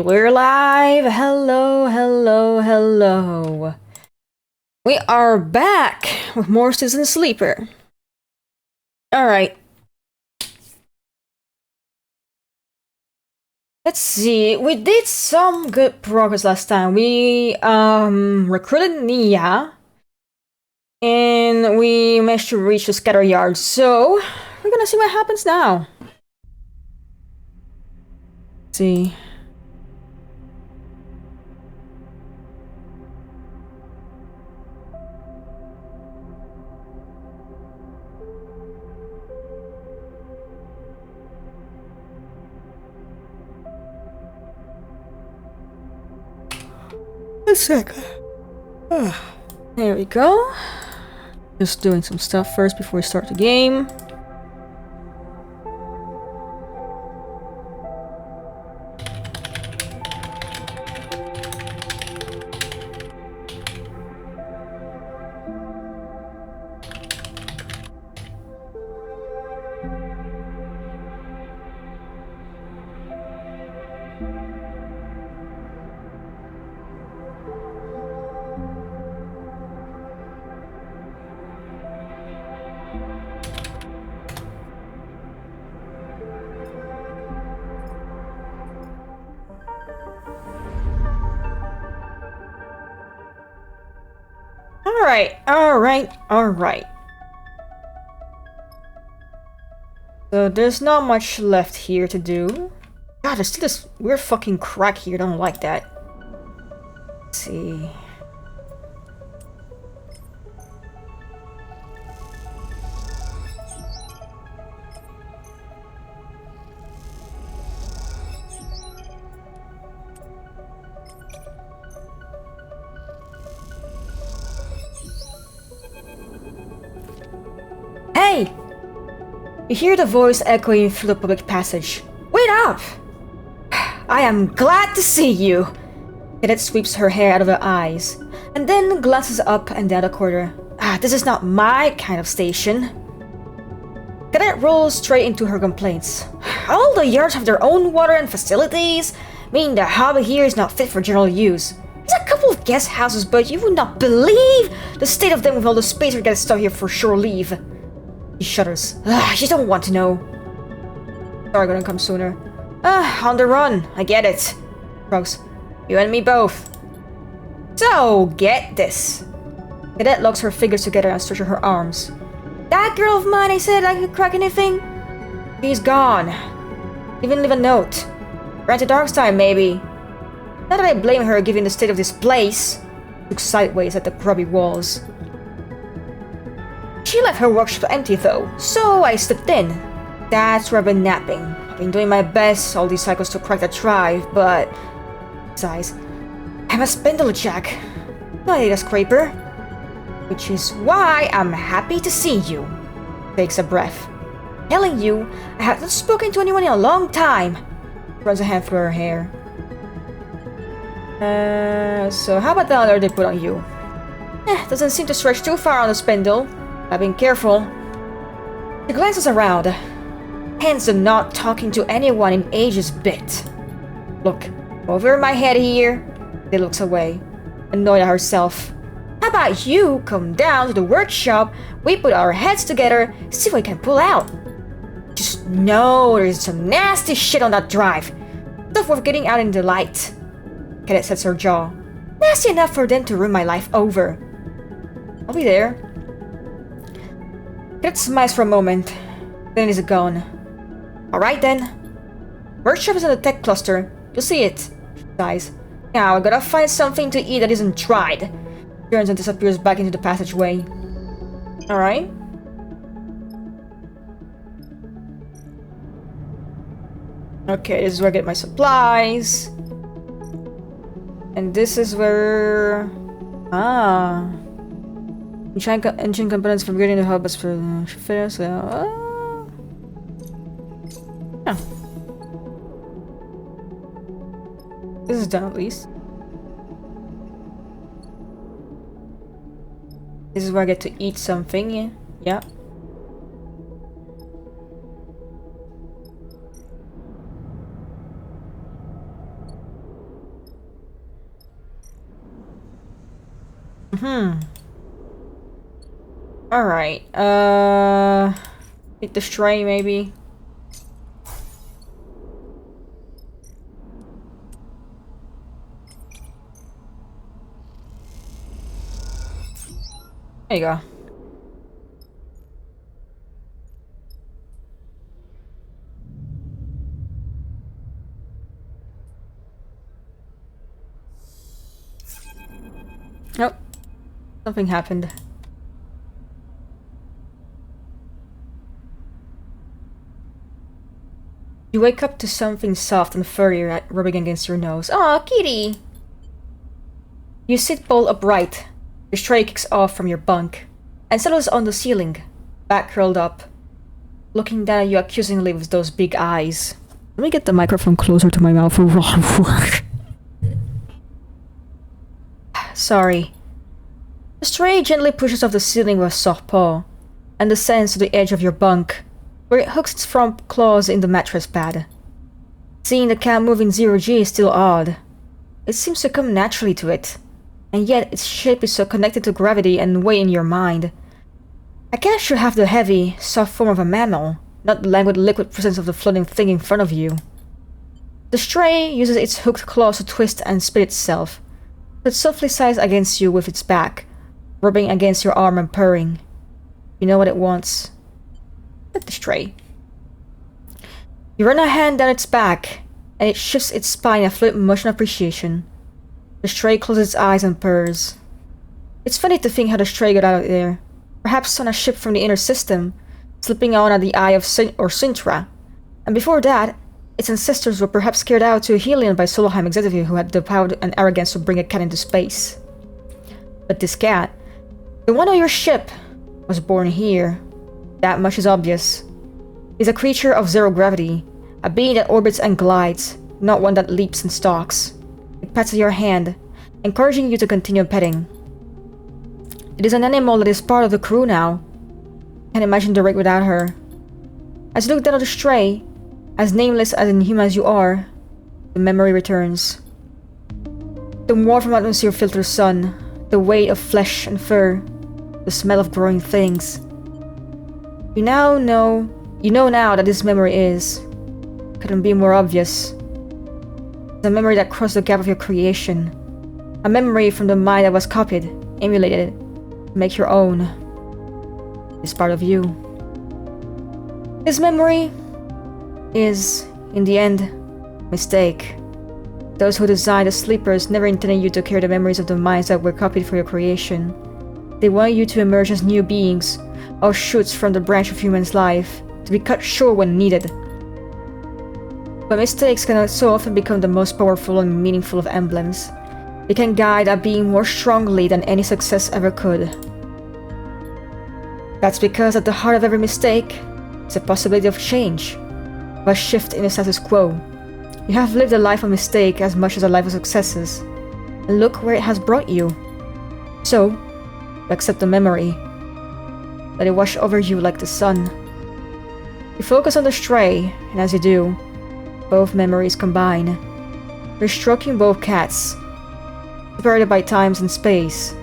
we're live. Hello, hello, hello. We are back with more Citizen Sleeper. Alright. Let's see. We did some good progress last time. We recruited Nia. And we managed to reach the scatter yard. So we're gonna see what happens now. Let's see. A second. There we go. Just doing some stuff first before we start the game. Alright. So there's not much left here to do. God, there's still this weird fucking crack here. Don't like that. Let's see. Hey! You hear the voice echoing through the public passage. Wait up! I am glad to see you! Cadet sweeps her hair out of her eyes, and then glances up and down the corridor. This is not my kind of station. Cadet rolls straight into her complaints. All the yards have their own water and facilities, meaning the harbor here is not fit for general use. There's a couple of guest houses, but you would not believe the state of them with all the space we get stuff here for shore leave. He shudders. You don't want to know. Sorry, gonna come sooner. On the run. I get it. Shrugs. You and me both. So, get this. Cadet locks her fingers together and stretches her arms. That girl of mine I said I could crack anything? She's gone. Even leave a note. Ran to Darkstein, maybe. Not that I blame her given the state of this place. Looks sideways at the grubby walls. She left her workshop empty though, so I slipped in. That's where I've been napping. I've been doing my best all these cycles to crack that drive, but... Besides, I'm a spindlejack, not a data scraper. Which is why I'm happy to see you. Takes a breath. Telling you, I haven't spoken to anyone in a long time. Runs a hand through her hair. So how about the honor they put on you? Doesn't seem to stretch too far on the spindle. I've been careful. He glances around. Hence the not talking to anyone in ages bit. Look, over my head here. She looks away, annoyed at herself. How about you come down to the workshop, we put our heads together, see what we can pull out. Just know there's some nasty shit on that drive. Stuff worth getting out in the light. Cadet sets her jaw. Nasty enough for them to ruin my life over. I'll be there. Cadet smiles for a moment, then is gone. Alright then. Workshop is in the tech cluster. You'll see it. She sighs. Now I gotta find something to eat that isn't dried. Turns and disappears back into the passageway. Alright. Okay, this is where I get my supplies. And this is where... Engine components for getting the hub as for fitters. Yeah. This is done at least. This is where I get to eat something. Yeah. Alright, hit the stray maybe. There you go. Nope. Something happened. You wake up to something soft and furry rubbing against your nose. Aw, kitty! You sit bolt upright. Your stray kicks off from your bunk and settles on the ceiling, back curled up, looking down at you accusingly with those big eyes. Let me get the microphone closer to my mouth. Sorry. The stray gently pushes off the ceiling with a soft paw and descends to the edge of your bunk, where it hooks its front claws in the mattress pad. Seeing the cat move in zero-G is still odd. It seems to come naturally to it, and yet its shape is so connected to gravity and weight in your mind. A cat should have the heavy, soft form of a mammal, not the languid liquid presence of the floating thing in front of you. The stray uses its hooked claws to twist and split itself, so it softly sighs against you with its back, rubbing against your arm and purring. You know what it wants. Pet the stray. You run a hand down its back, and it shifts its spine in a fluid motion of appreciation. The stray closes its eyes and purrs. It's funny to think how the stray got out of there. Perhaps on a ship from the inner system, slipping on at the Eye of Sintra. And before that, its ancestors were perhaps carried out to Helion by Solheim executive who had the power and arrogance to bring a cat into space. But this cat, the one on your ship, was born here. That much is obvious. He's a creature of zero gravity, a being that orbits and glides, not one that leaps and stalks. It pats your hand, encouraging you to continue petting. It is an animal that is part of the crew now. Can't imagine the rig without her. As you look down at the stray, as nameless and inhuman as you are, the memory returns. The warmth from atmosphere filtered sun, the weight of flesh and fur, the smell of growing things. You know now that this memory is. Couldn't be more obvious. It's a memory that crossed the gap of your creation. A memory from the mind that was copied, emulated, to make your own. It's part of you. This memory is, in the end, a mistake. Those who designed the sleepers never intended you to carry the memories of the minds that were copied for your creation. They wanted you to emerge as new beings, or shoots from the branch of human's life, to be cut short when needed. But mistakes can so often become the most powerful and meaningful of emblems. They can guide a being more strongly than any success ever could. That's because at the heart of every mistake is a possibility of change, of a shift in the status quo. You have lived a life of mistake as much as a life of successes, and look where it has brought you. So, you accept the memory. Let it wash over you like the sun. You focus on the stray, and as you do, both memories combine. You're stroking both cats, separated by times and space,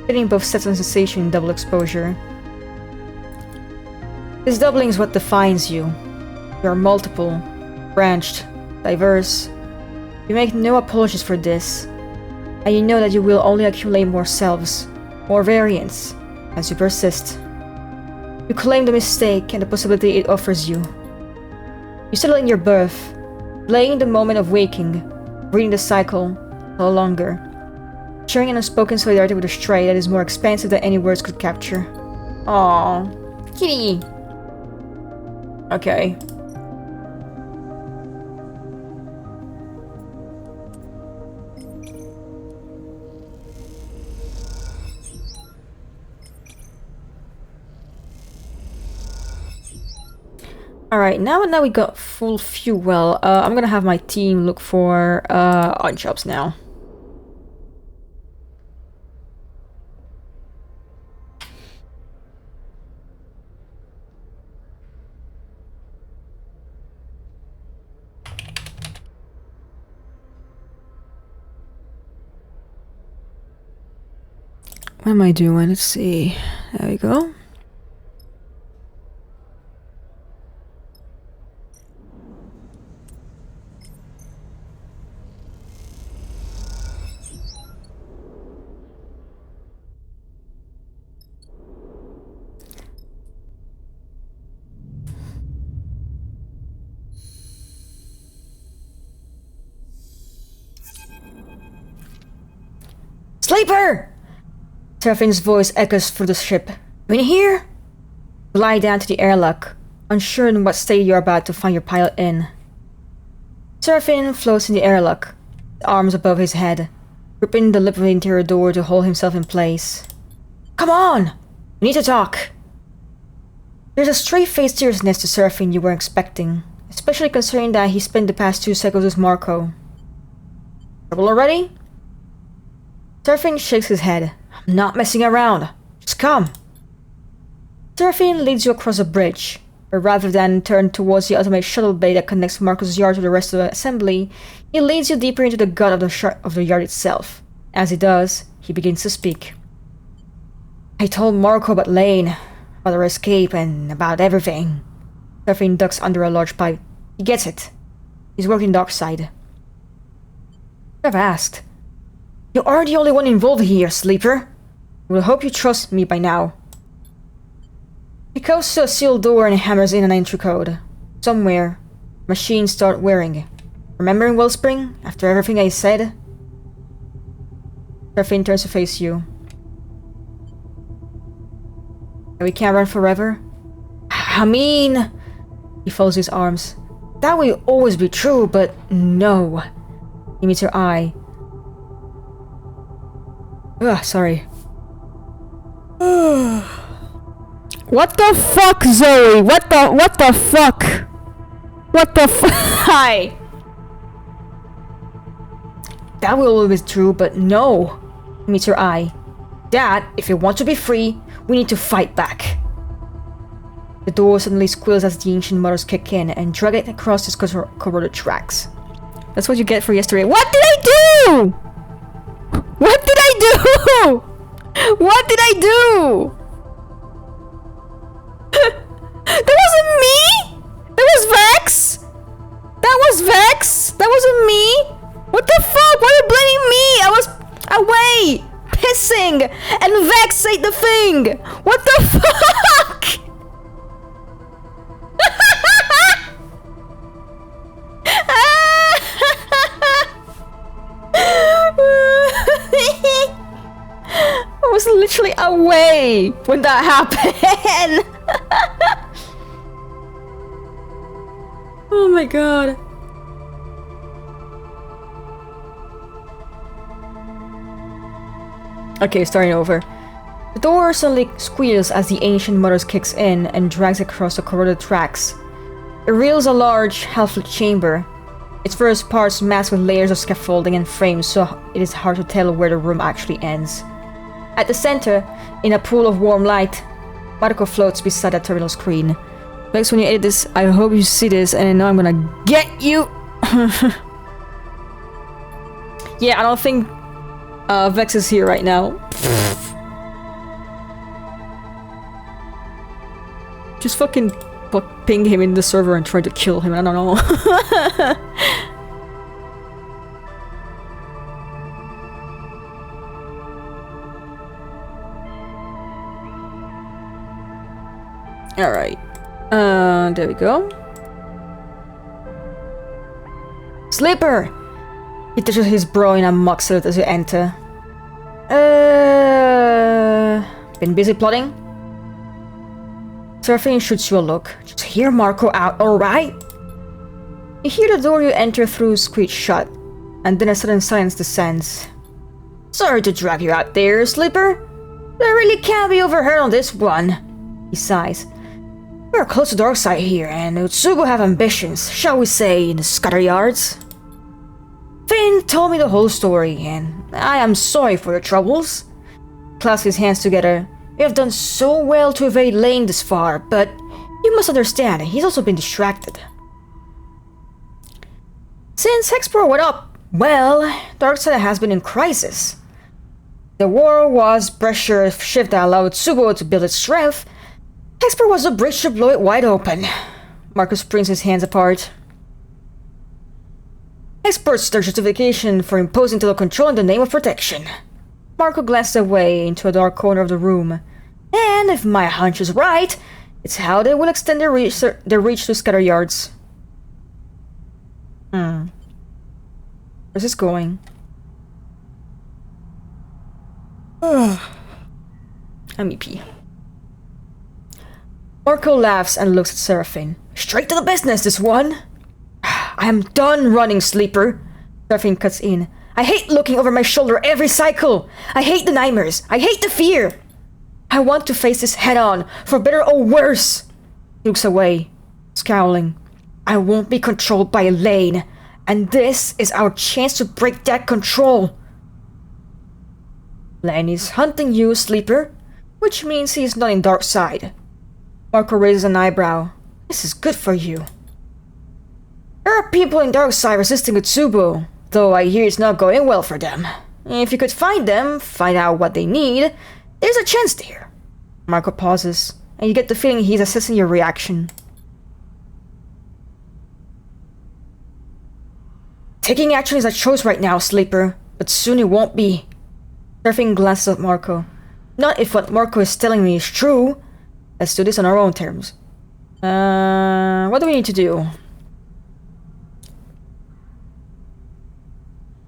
feeling both sets of sensation in double exposure. This doubling is what defines you. You are multiple, branched, diverse. You make no apologies for this, and you know that you will only accumulate more selves, more variants, as you persist. You claim the mistake and the possibility it offers you. You settle in your birth, playing the moment of waking, breathing the cycle no longer, sharing an unspoken solidarity with a stray that is more expansive than any words could capture. Aww, kitty. Okay. Alright, now we got full fuel, I'm gonna have my team look for odd jobs now. What am I doing? Let's see. There we go. Sleeper! Seraphim's voice echoes through the ship. You in here? You lie down to the airlock, unsure in what state you're about to find your pilot in. Seraphim floats in the airlock, arms above his head, gripping the lip of the interior door to hold himself in place. Come on! We need to talk! There's a straight-faced seriousness to Seraphim you weren't expecting, especially considering that he spent the past 2 seconds with Marco. Trouble already? Seraphim shakes his head. I'm not messing around. Just come. Seraphim leads you across a bridge, but rather than turn towards the automated shuttle bay that connects Marco's yard to the rest of the assembly, he leads you deeper into the gut of the yard itself. As he does, he begins to speak. I told Marco about Lane, about her escape, and about everything. Seraphim ducks under a large pipe. He gets it. He's working dockside. I've asked. You aren't the only one involved here, Sleeper. I will hope you trust me by now. He goes to a sealed door and hammers in an entry code. Somewhere, machines start whirring. Remembering Wellspring, after everything I said? Seraphim turns to face you. We can't run forever? I mean... He folds his arms. That will always be true, but no. He meets your eye. Ugh, sorry. What the fuck, Zoe? What the fuck? What the fuck? Hi. That will always be true, but no. He meets your eye. Dad, if you want to be free, we need to fight back. The door suddenly squeals as the ancient motors kick in and drag it across its corroded tracks. That's what you get for yesterday. What did I do? What did I do? What did I do? That wasn't me! That was Vex! That was Vex! That wasn't me! What the fuck? Why are you blaming me? I was away! Pissing! And Vex ate the thing! What the fuck? I was literally away when that happened. Oh my god. Okay, starting over. The door suddenly squeals as the ancient motors kicks in and drags across the corroded tracks. It reveals a large, half-lit chamber. Its first parts masked with layers of scaffolding and frames, so it is hard to tell where the room actually ends. At the center, in a pool of warm light, Marco floats beside a terminal screen. Vex, when you edit this, I hope you see this, and I know I'm gonna get you! Yeah, I don't think Vex is here right now. Just fucking ping him in the server and try to kill him, I don't know. Alright. There we go. Sleeper! He touches his bro in a mock salute as you enter. Been busy plotting? Seraphim shoots you a look. Just hear Marco out, alright? You hear the door you enter through squeak shut, and then a sudden silence descends. Sorry to drag you out there, Sleeper. But I really can't be overheard on this one. He sighs. We're close to Darkside here, and Utsugu have ambitions, shall we say, in the scatter yards. Finn told me the whole story, and I am sorry for your troubles. Clasp his hands together. You have done so well to evade Lane this far, but you must understand, he's also been distracted. Since Hexpro went up, well, Darkseid has been in crisis. The war was pressure shift that allowed Tsubo to build its strength. Expert was a bridge to blow it wide open. Marcus brings his hands apart. Experts their justification for imposing total control in the name of protection. Marco glanced away into a dark corner of the room. And if my hunch is right, it's how they will extend their reach to scatter yards. Where's this going? MEP. Marco laughs and looks at Seraphine. Straight to the business, this one! I am done running, sleeper. Seraphine cuts in. I hate looking over my shoulder every cycle. I hate the nightmares. I hate the fear. I want to face this head on, for better or worse. He looks away, scowling. I won't be controlled by Elaine, and this is our chance to break that control. Elaine is hunting you, sleeper, which means he is not in dark side. Marco raises an eyebrow. This is good for you. There are people in dark side resisting Utsubo, though I hear it's not going well for them. If you could find them, find out what they need, there's a chance there. Marco pauses, and you get the feeling he's assessing your reaction. Taking action is a choice right now, sleeper, but soon it won't be. Seraphine glances at Marco. Not if what Marco is telling me is true. Let's do this on our own terms. What do we need to do?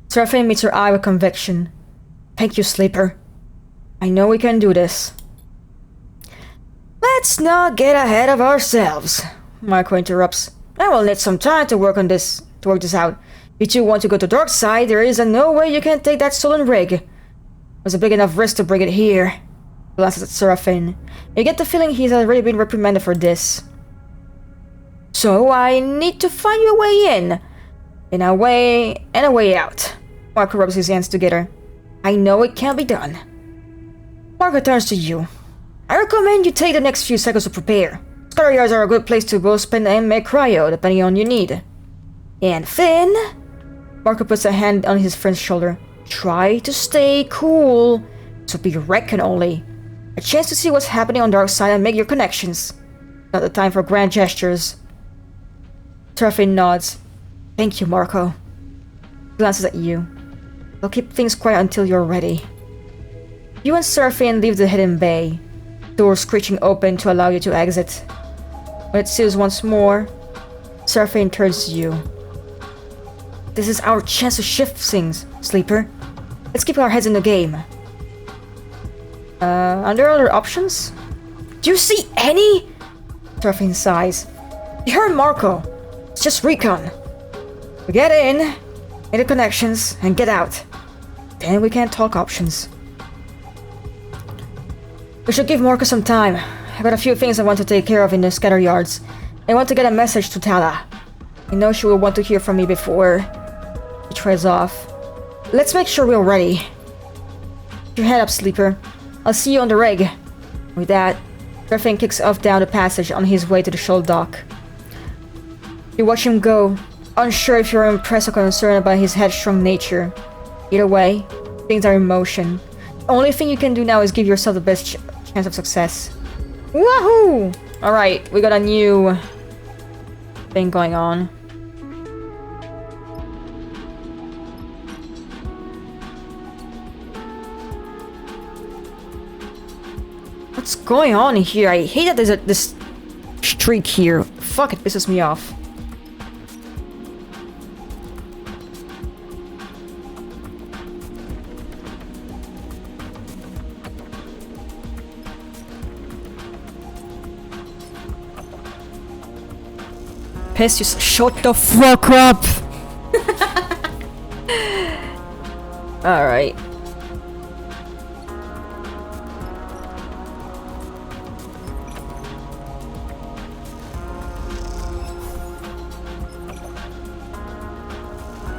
Seraphine meets her eye with conviction. Thank you, sleeper. I know we can do this. Let's not get ahead of ourselves, Marco interrupts. I will need some time to work this out. If you want to go to dark side, there is no way you can take that stolen rig. It was a big enough risk to bring it here. He glances at Seraphine. You get the feeling he's already been reprimanded for this. So I need to find you a way in a way and a way out. Marco rubs his hands together. I know it can be done. Marco turns to you. I recommend you take the next few seconds to prepare. Scatter yards are a good place to both spend and make cryo, depending on your need. And Finn? Marco puts a hand on his friend's shoulder. Try to stay cool. To be reckoned only. A chance to see what's happening on dark side and make your connections. Not the time for grand gestures. Seraphine nods. Thank you, Marco. He glances at you. I'll keep things quiet until you're ready. You and Seraphine leave the hidden bay. Door screeching open to allow you to exit. When it seals once more, Seraphine turns to you. This is our chance to shift things, sleeper. Let's keep our heads in the game. Are there other options? Do you see any? Seraphine sighs. You heard Marco. It's just recon. We get in, make the connections, and get out. Then we can talk options. We should give Marco some time. I got a few things I want to take care of in the scatter yards. I want to get a message to Tala. I know she will want to hear from me before he trails off. Let's make sure we're ready. Keep your head up, sleeper. I'll see you on the rig. With that, Seraphine kicks off down the passage on his way to the shoal dock. You watch him go, unsure if you're impressed or concerned about his headstrong nature. Either way, things are in motion. The only thing you can do now is give yourself the best chance of success. Woohoo! Alright, we got a new thing going on. What's going on here? I hate that there's this streak here. Fuck, it pisses me off. Piss, you shut the fuck up! Alright.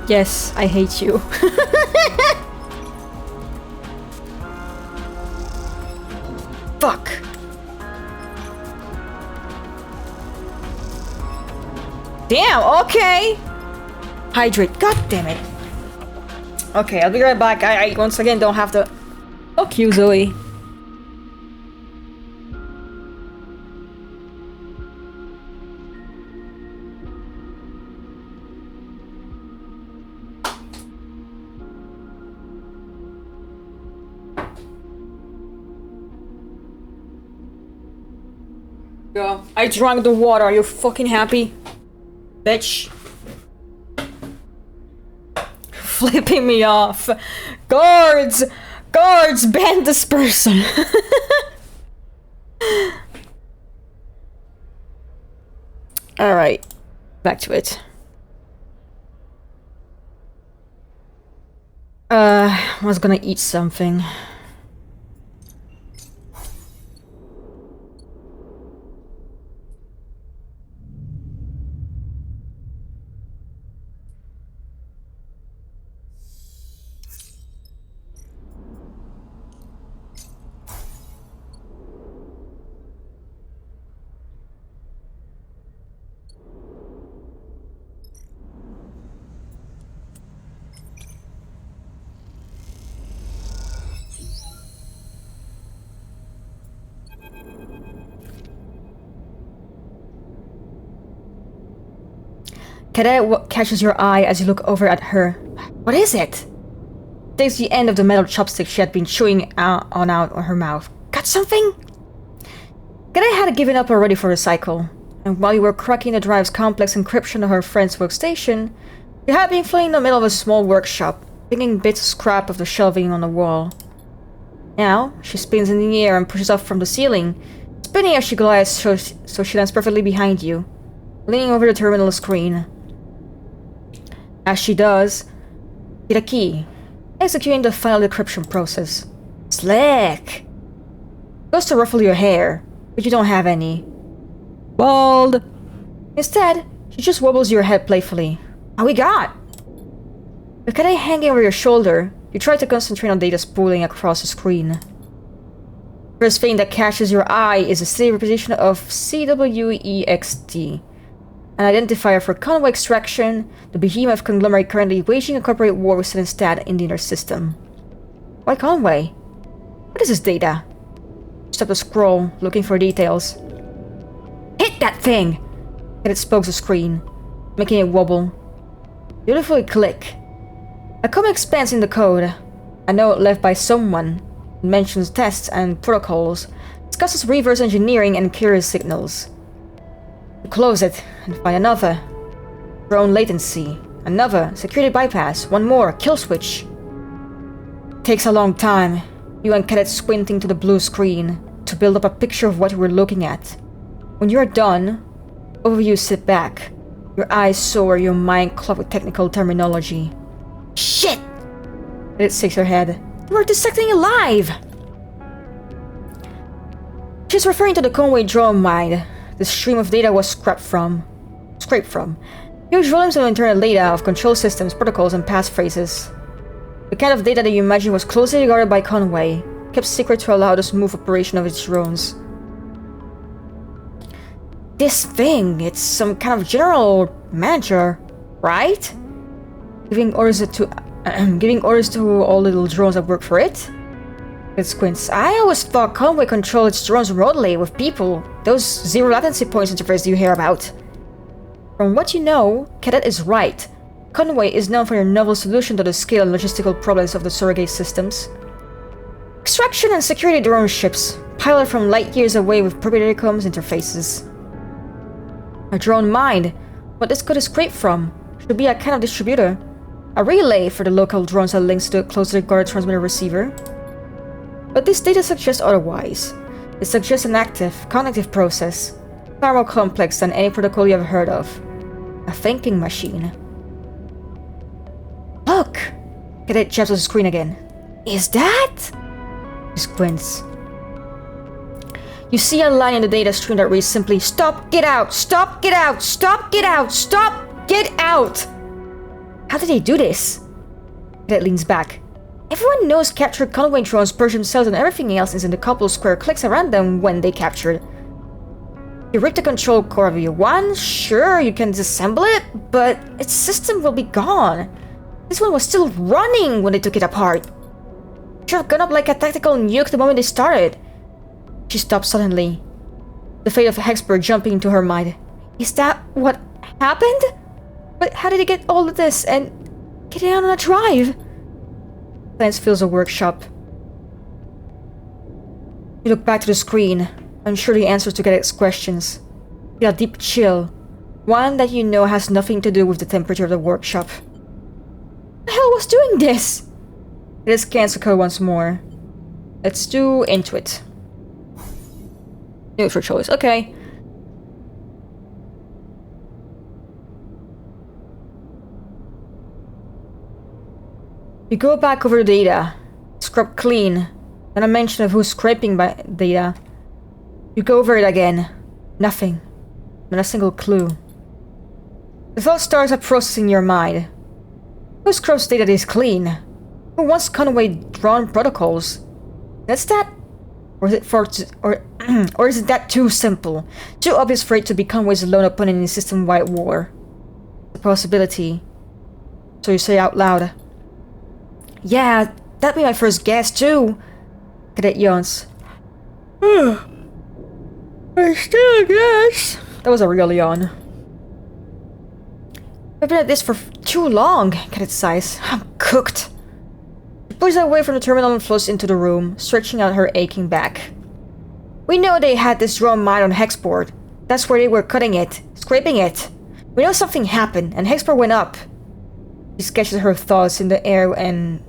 Yes, I hate you. Fuck. Damn, okay. Hydrate, god damn it. Okay, I'll be right back. I once again don't have the Fuck you, Zoe. Yeah, I drank the water. Are you fucking happy? Bitch. Flipping me off. Guards! Guards, ban this person. Alright. Back to it. I was gonna eat something. Cadet catches your eye as you look over at her. What is it? Takes the end of the metal chopstick she had been chewing out of her mouth. Got something? Cadet had given up already for the cycle, and while you were cracking the drive's complex encryption of her friend's workstation, you had been floating in the middle of a small workshop, picking bits of scrap of the shelving on the wall. Now, she spins in the air and pushes up from the ceiling, spinning as she glides so she lands perfectly behind you, leaning over the terminal screen. As she does, hit a key, executing the final decryption process. Slick! Goes to ruffle your hair, but you don't have any. Bald! Instead, she just wobbles your head playfully. How we got? With Cadet hanging over your shoulder, you try to concentrate on data spooling across the screen. First thing that catches your eye is a steady repetition of CWEXT, an identifier for Conway Extraction, the behemoth conglomerate currently waging a corporate war with Stenstad in the inner system. Why Conway? What is this data? Stop the scroll, looking for details. Hit that thing! And it spokes the screen, making it wobble. Beautifully click. A comment expands in the code. A note left by someone. It mentions tests and protocols, discusses reverse engineering and carrier signals. You close it and find another. Drone latency. Another. Security bypass. One more. Kill switch. Takes a long time. You and Cadet squinting to the blue screen to build up a picture of what you were looking at. When you are done, both of you sit back. Your eyes soar, your mind clogged with technical terminology. Shit! Cadet shakes her head. You are dissecting alive! She's referring to the Conway drone mine. The stream of data was scraped from. Huge volumes of internal data of control systems, protocols, and passphrases. The kind of data that you imagine was closely guarded by Conway, kept secret to allow the smooth operation of its drones. This thing, it's some kind of general manager, right? Giving orders to all little drones that work for it? It squints. I always thought Conway controlled its drones remotely with people. Those zero latency points interface you hear about. From what you know, Cadet is right. Conway is known for your novel solution to the scale and logistical problems of the surrogate systems. Extraction and security drone ships, piloted from light years away with proprietary comms interfaces. A drone mine, what this code is scraped from, should be a kind of distributor. A relay for the local drones that links to the closely guarded transmitter receiver. But this data suggests otherwise. It suggests an active, cognitive process, far more complex than any protocol you have heard of. A thinking machine. Look! Cadet jabs on the screen again. Is that? He squints. You see a line in the data stream that reads simply, Stop, get out, stop, get out, stop, get out, stop, get out! How did they do this? Cadet leans back. Everyone knows captured Conway drones purge themselves and everything else is in the couple of square clicks around them when they captured. You rip the control core of your one, sure, you can disassemble it, but its system will be gone. This one was still running when they took it apart. Should have gone up like a tactical nuke the moment they started. She stopped suddenly. The fate of Hexbird jumping into her mind. Is that what happened? But how did he get all of this and get it out on a drive? Lance fills a workshop. You look back to the screen, unsure the answers to Cadet's questions. You feel a deep chill, one that you know has nothing to do with the temperature of the workshop. The hell was doing this? Cadet scans the code once more. Let's do Intuit. Neutral choice, okay. You go back over the data, scrub clean, and a mention of who's scraping by data. You go over it again. Nothing. Not a single clue. The thought starts a process in your mind. Who scrubs data this clean? Who wants Conway drawn protocols? That's that? Or is it or is it that too simple? Too obvious for it to be Conway's lone opponent in a system-wide war? The possibility. So you say out loud. Yeah, that'd be my first guess too. Cadet yawns. I still guess. That was a real yawn. I've been at this for too long, Cadet sighs. I'm cooked. She pulls away from the terminal and floats into the room, stretching out her aching back. We know they had this drawn mine on Hexport. That's where they were cutting it, scraping it. We know something happened, and Hexport went up. She sketches her thoughts in the air and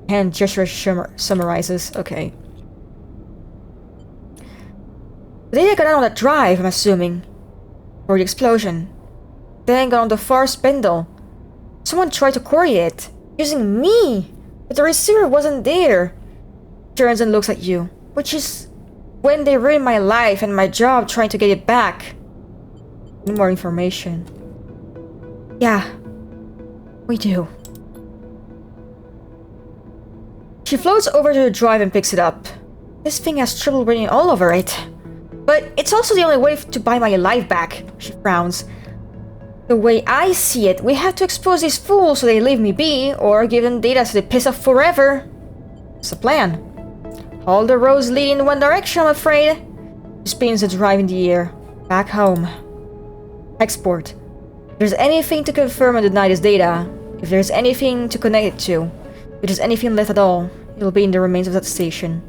hand gesture summarizes. Okay. The data got out on that drive, I'm assuming. For the explosion. Then got on the far spindle. Someone tried to query it, using me, but the receiver wasn't there. Turns and looks at you, which is when they ruined my life and my job trying to get it back. Need more information. Yeah, we do. She floats over to the drive and picks it up. This thing has trouble written all over it. But it's also the only way to buy my life back, she frowns. The way I see it, we have to expose these fools so they leave me be, or give them data so they piss off forever. It's a plan. All the roads lead in one direction, I'm afraid. She spins the drive in the air. Back home. Export. If there's anything to confirm and deny this data, if there's anything to connect it to, if there's anything left at all, it'll be in the remains of that station.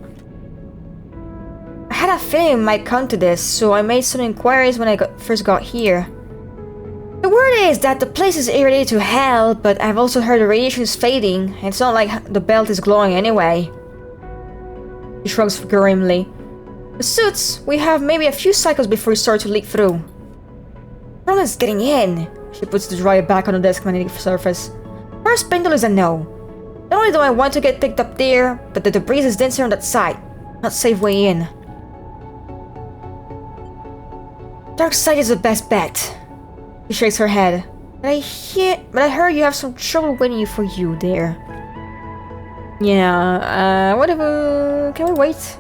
I had a feeling it might come to this, so I made some inquiries when I first got here. The word is that the place is irradiated to hell, but I've also heard the radiation is fading, and it's not like the belt is glowing anyway. He shrugs grimly. The suits, we have maybe a few cycles before we start to leak through. The problem is getting in. She puts the drive back on the desk magnetic surface. First spindle is a no. Not only do I want to get picked up there, but the debris is denser on that side. Not safe way in. Dark side is the best bet. She shakes her head. But I heard you have some trouble waiting for you there. Yeah, whatever. Can we wait?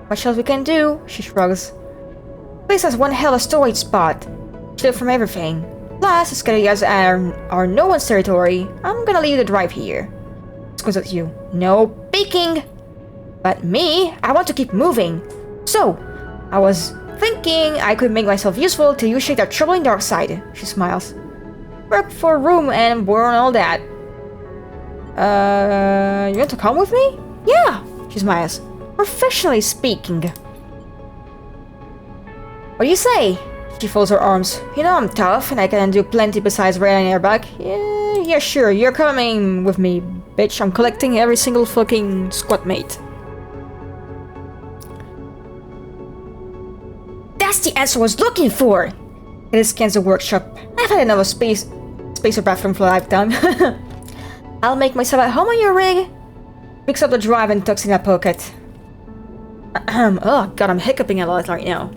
Much else we can do, she shrugs. The place has one hell of a storage spot. Shield from everything. Plus, as areas are no one's territory, I'm gonna leave the drive here. Squints at you. No peeking! But me, I want to keep moving. So, I was thinking I could make myself useful till you shake that troubling dark side. She smiles. Work for room and board and all that. You want to come with me? Yeah, she smiles. Professionally speaking. What do you say? She folds her arms. You know I'm tough and I can do plenty besides rail and airbag. Yeah, sure, you're coming with me, bitch. I'm collecting every single fucking squad mate. That's the answer I was looking for! It scans the workshop. I've had enough of spacer bathroom for a lifetime. I'll make myself at home on your rig. Picks up the drive and tucks in a pocket. Oh god, I'm hiccuping a lot right now.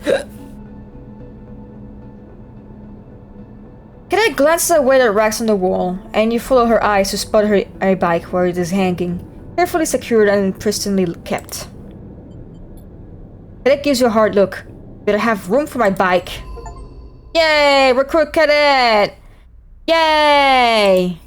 Cadet glances away at the racks on the wall, and you follow her eyes to spot her bike where it is hanging, carefully secured and pristinely kept. Cadet gives you a hard look. Better have room for my bike. Yay! Recruit cadet! Yay!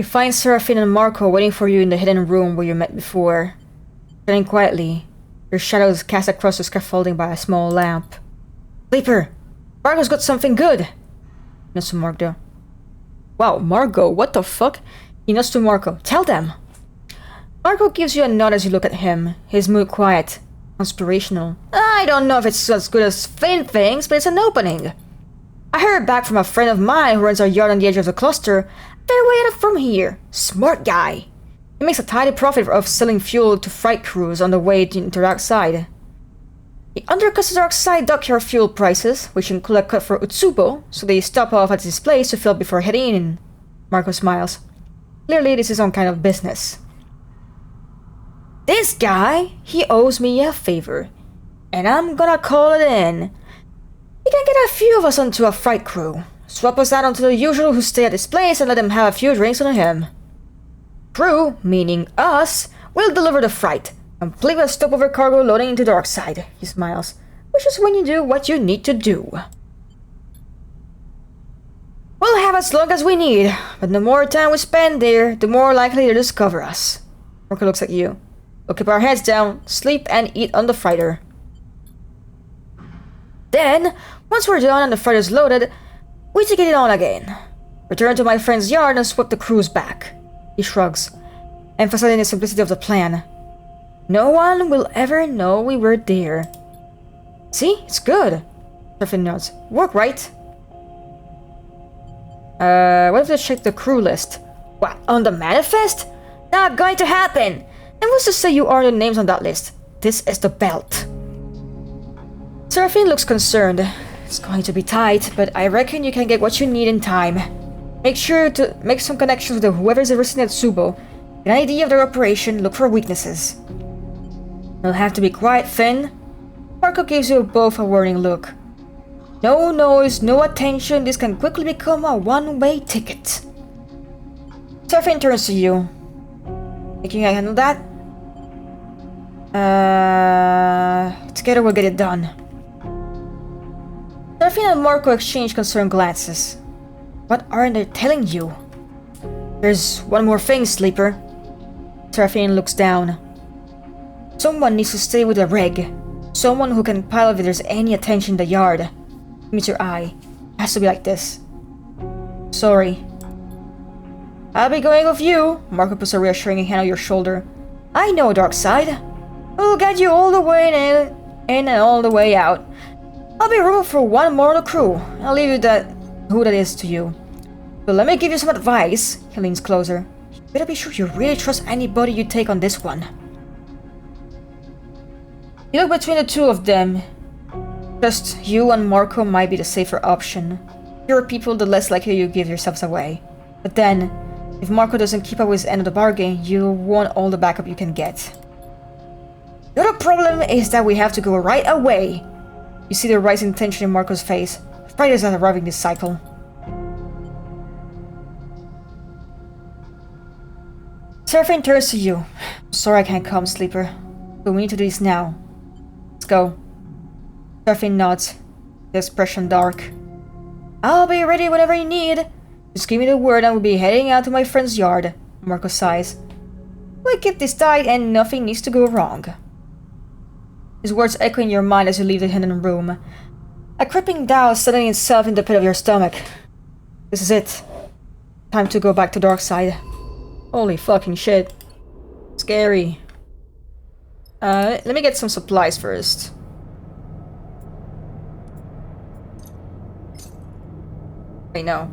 You find Seraphine and Marco waiting for you in the hidden room where you met before. Sitting quietly, your shadows cast across the scaffolding by a small lamp. Sleeper! Marco's got something good! Nods to Marco. Wow, Marco, what the fuck? He nods to Marco. Tell them! Marco gives you a nod as you look at him, his mood quiet, inspirational. I don't know if it's as good as Finn thinks, but it's an opening. I heard back from a friend of mine who runs a yard on the edge of the cluster. They're way out from here. Smart guy. He makes a tidy profit of selling fuel to freight crews on the way to the dark side. He undercuts the dark side dockyard fuel prices, which include a cut for Utsubo, so they stop off at his place to fill before heading in. Marco smiles. Clearly this is some kind of business. This guy, he owes me a favor, and I'm gonna call it in. He can get a few of us onto a freight crew, swap us out onto the usual who stay at this place and let them have a few drinks on him. Crew, meaning us, will deliver the freight, complete with a stopover cargo loading into Darkside, he smiles, which is when you do what you need to do. We'll have as long as we need, but the more time we spend there, the more likely they'll discover us. Marco looks at you. We'll keep our heads down, sleep and eat on the freighter. Then, once we're done and the freighter's loaded, we take it on again. Return to my friend's yard and swap the crews back. He shrugs, emphasizing the simplicity of the plan. No one will ever know we were there. See? It's good. Seraphine nods. Work, right? What if they check the crew list? What, on the manifest? Not going to happen! And what's to say you are the names on that list? This is the belt. Seraphine looks concerned. It's going to be tight, but I reckon you can get what you need in time. Make sure to make some connections with whoever's arresting at Tsubo. Get an idea of their operation, look for weaknesses. You'll have to be quiet, Finn. Marco gives you both a warning look. No noise, no attention, this can quickly become a one-way ticket. Seraphine turns to you. Think you can handle that? Together we'll get it done. Seraphine and Marco exchange concerned glances. What aren't they telling you? There's one more thing, Sleeper. Seraphine looks down. Someone needs to stay with the rig. Someone who can pilot if there's any attention in the yard. Meets your eye. It has to be like this. Sorry. I'll be going with you. Marco puts a reassuring hand on your shoulder. I know, Darkside. We'll get you all the way in and all the way out. I'll be room for one more on the crew. I'll leave you who that is to you. But let me give you some advice. He leans closer. You better be sure you really trust anybody you take on this one. You look between the two of them. Just you and Marco might be the safer option. Fewer people, the less likely you give yourselves away. But then, if Marco doesn't keep up with his end of the bargain, you'll want all the backup you can get. The other problem is that we have to go right away. You see the rising tension in Marco's face. Fridays are arriving this cycle. Seraphine turns to you. Sorry I can't come, Sleeper. But we need to do this now. Let's go. Seraphine nods. The expression dark. I'll be ready whenever you need. Just give me the word and we'll be heading out to my friend's yard. Marco sighs. We keep this tight and nothing needs to go wrong. His words echo in your mind as you leave the hidden room. A creeping doubt settling itself in the pit of your stomach. This is it. Time to go back to Darkside. Holy fucking shit. Scary. Let me get some supplies first. Wait, no.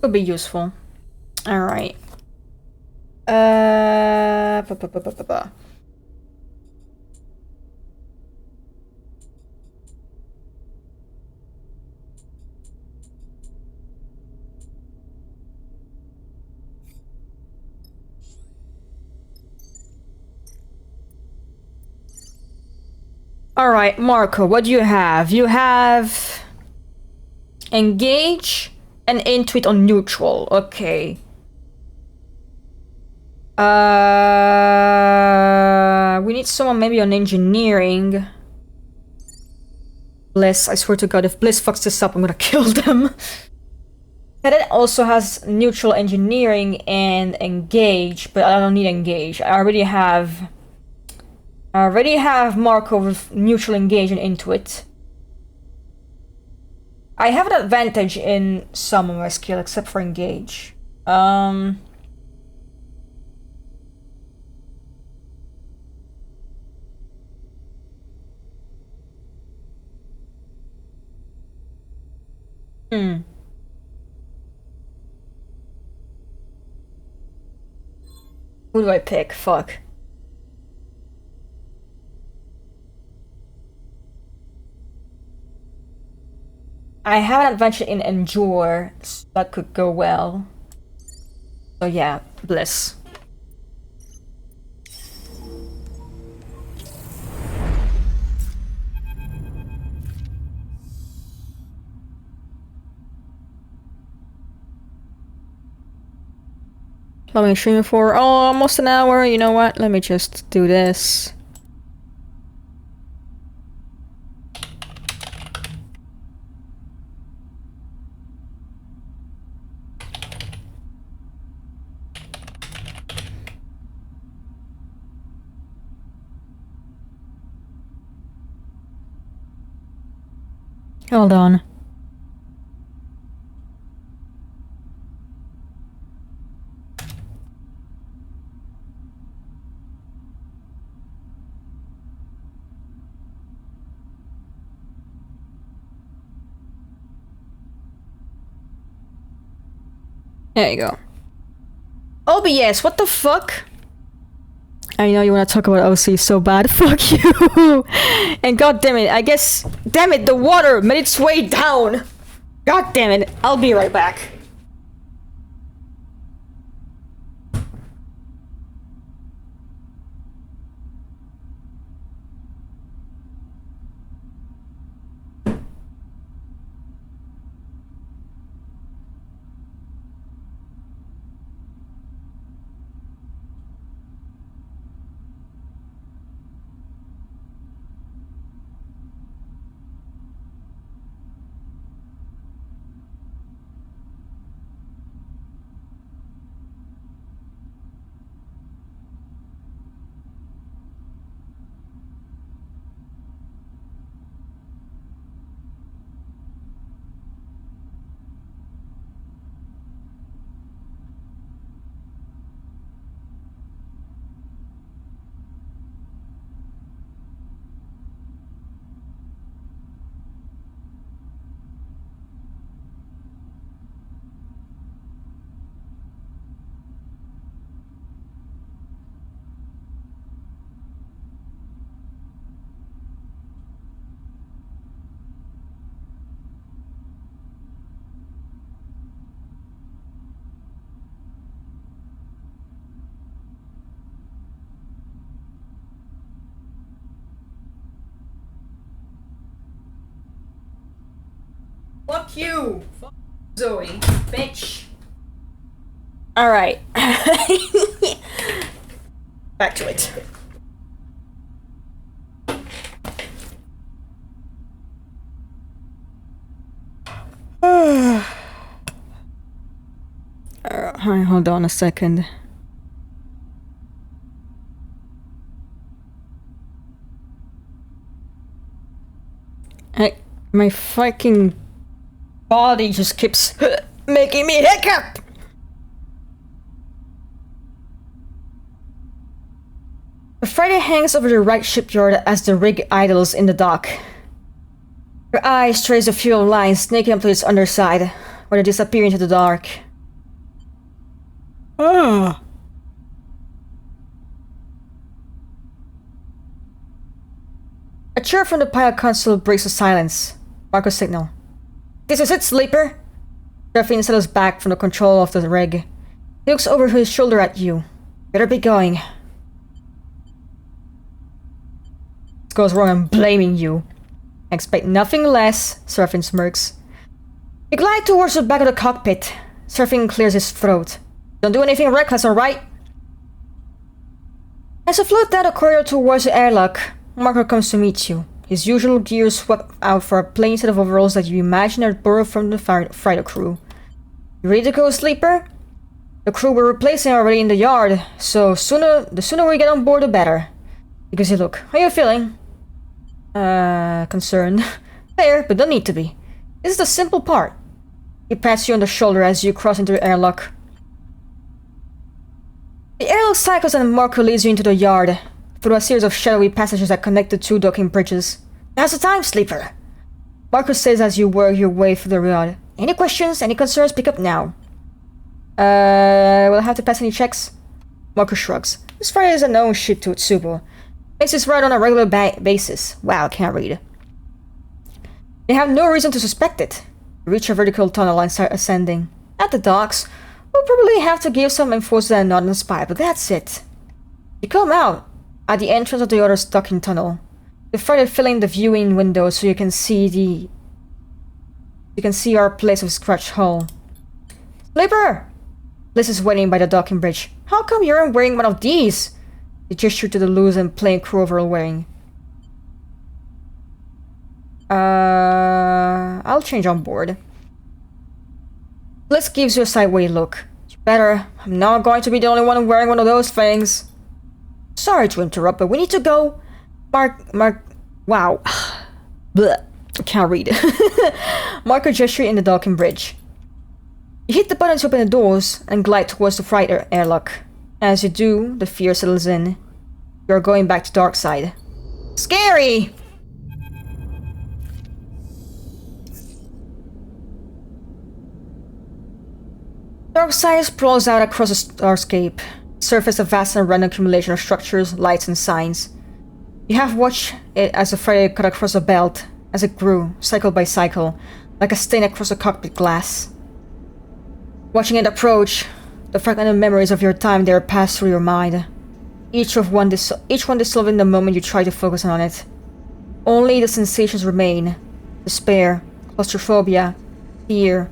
Could be useful. Alright. Alright, Marco, what do you have? You have... engage and intuit on neutral. Okay. We need someone maybe on engineering. Bliss, I swear to god, if Bliss fucks this up, I'm gonna kill them. Cadet also has neutral engineering and engage, but I don't need engage. I already have Marco with neutral engage and intuit. I have an advantage in some of my skill except for engage. Who do I pick? Fuck. I have an advantage in endure, so that could go well. So yeah, Bliss. I've been streaming for almost an hour. You know what? Let me just do this. Hold on. There you go. OBS, what the fuck? I know you want to talk about OC so bad. Fuck you. And god damn it, I guess... Damn it, the water made its way down. God damn it, I'll be right back. Fuck you! Fuck Zoe, bitch! Alright. Back to it. Alright, hold on a second. My fucking body just keeps making me hiccup! The Friday hangs over the right shipyard as the rig idles in the dock. Her eyes trace a few lines snaking up to its underside, where they disappear into the dark. Ah. A chirp from the pilot console breaks the silence. Marco's signal. This is it, sleeper! Serafine settles back from the control of the rig. He looks over his shoulder at you. Better be going. This goes wrong, I'm blaming you. I expect nothing less, Seraphim smirks. You glide towards the back of the cockpit. Seraphim clears his throat. Don't do anything reckless, alright? As you float down the corridor towards the airlock, Marco comes to meet you. His usual gear swept out for a plain set of overalls that you imagine are borrowed from the fighter crew. You ready to go, Sleeper? The crew we're replacing already in the yard, so the sooner we get on board the better. Because you look, how are you feeling? Concerned. Fair, but don't need to be. This is the simple part. He pats you on the shoulder as you cross into the airlock. The airlock cycles and Marco leads you into the yard, through a series of shadowy passages that connect the two docking bridges. Now's the time, Sleeper! Marco says as you work your way through the yard. Any questions, any concerns, pick up now. Will I have to pass any checks? Marco shrugs. This fire is a known shit to Utsubo. Makes this right on a regular basis. Wow, I can't read. They have no reason to suspect it. You reach a vertical tunnel and start ascending. At the docks, we'll probably have to give some enforcers a nod and spy, but that's it. You come out at the entrance of the other docking tunnel. The further filling the viewing window so you can see our place of scratch hull. Sleeper! Bliss is waiting by the docking bridge. How come you aren't wearing one of these? He gestured to the loose and plain crew overall wearing. I'll change on board. Bliss gives you a sideways look. You better. I'm not going to be the only one wearing one of those things. Sorry to interrupt, but we need to go. Wow. Blech. I can't read. Marco gestured in the docking bridge. You hit the button to open the doors and glide towards the freighter airlock. As you do, the fear settles in. You're going back to dark side. Scary! Dark side sprawls out across the starscape. Surface a vast and random accumulation of structures, lights, and signs. You have watched it as the freighter cut across the belt, as it grew, cycle by cycle, like a stain across the cockpit glass. Watching it approach, the fragmented memories of your time there pass through your mind. Each one dissolving the moment you try to focus on it. Only the sensations remain. Despair, claustrophobia, fear,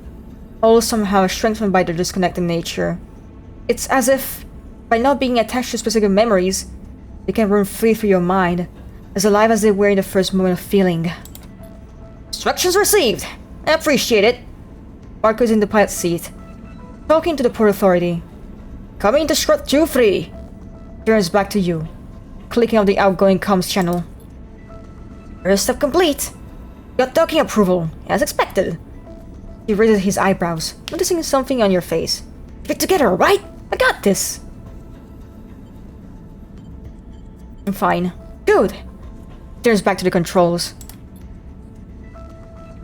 all somehow strengthened by their disconnected nature. It's as if, by not being attached to specific memories, they can run free through your mind, as alive as they were in the first moment of feeling. Instructions received! I appreciate it! Marco's in the pilot seat, talking to the Port Authority. Coming to strut 2-3. Turns back to you, clicking on the outgoing comms channel. First step complete. Got docking approval, as expected. He raised his eyebrows, noticing something on your face. Get together, right? I got this. I'm fine. Good. Turns back to the controls.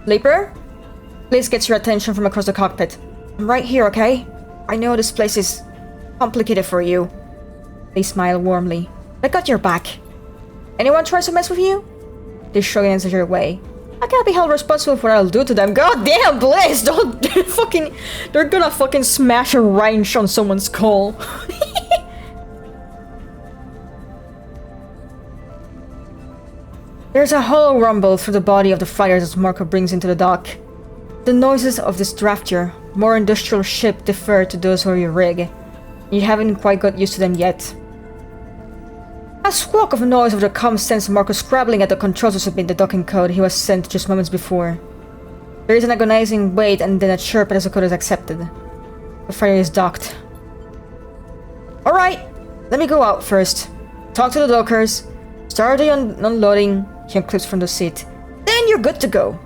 Sleeper? Bliss gets your attention from across the cockpit. I'm right here, okay? I know this place is complicated for you. They smile warmly. I got your back. Anyone tries to mess with you? They shrug and answer your way. I can't be held responsible for what I'll do to them. God damn, Bliss! Don't they're gonna fucking smash a wrench on someone's skull. There's a hollow rumble through the body of the fighters as Marco brings into the dock. The noises of this draftier, more industrial ship differ to those of your rig. You haven't quite got used to them yet. A squawk of noise over the comm sends Marco scrabbling at the controls to submit the docking code he was sent just moments before. There is an agonizing wait and then a chirp as the code is accepted. The freighter is docked. Alright, let me go out first. Talk to the dockers. Start the unloading. He unclips from the seat. Then you're good to go.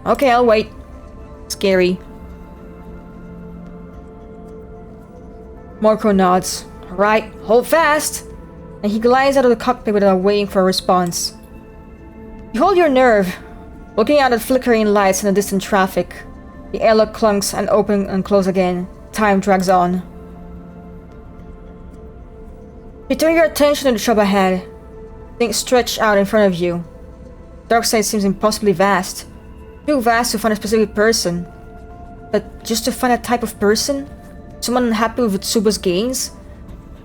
Okay, I'll wait. Scary. Marco nods. Alright, hold fast. And he glides out of the cockpit without waiting for a response. You hold your nerve, looking out at flickering lights and the distant traffic. The airlock clunks and open and close again. Time drags on. You turn your attention to the shop ahead. Things stretch out in front of you. Darkside seems impossibly vast. Too vast to find a specific person. But just to find a type of person? Someone unhappy with Utsubo's gains?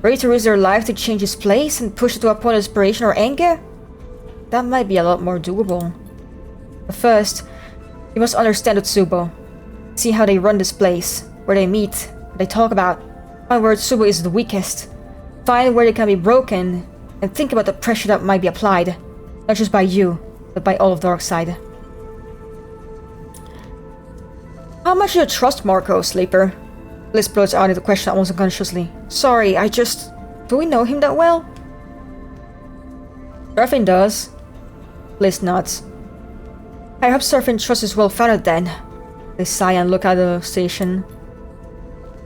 Ready to risk their life to change his place and push it to a point of desperation or anger? that might be a lot more doable. But first, you must understand Utsubo. See how they run this place, where they meet, what they talk about, find where Utsubo is the weakest, find where they can be broken, and think about the pressure that might be applied, not just by you, but by all of Darkside. How much do you trust Marco, Sleeper? Bliss blurts out the question almost unconsciously. Sorry, I just... Do we know him that well? Surfing does. Bliss nods. I hope Surfing trusts is well-founded then. They sigh and look at the station.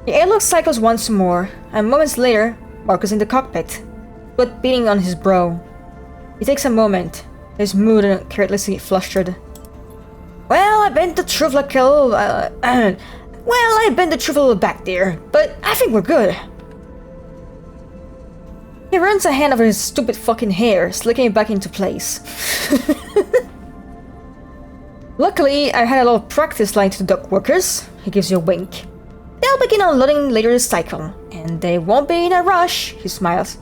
The airlock cycles once more, and moments later, Marco's in the cockpit, sweat beating on his brow. He takes a moment, his mood carelessly flustered. Well, I've been the truth like a little, I've been the truth a little back there, but I think we're good. He runs a hand over his stupid fucking hair, slicking it back into place. Luckily, I had a lot of practice lying to the dock workers. He gives you a wink. They'll begin unloading later this cycle, and they won't be in a rush, he smiles.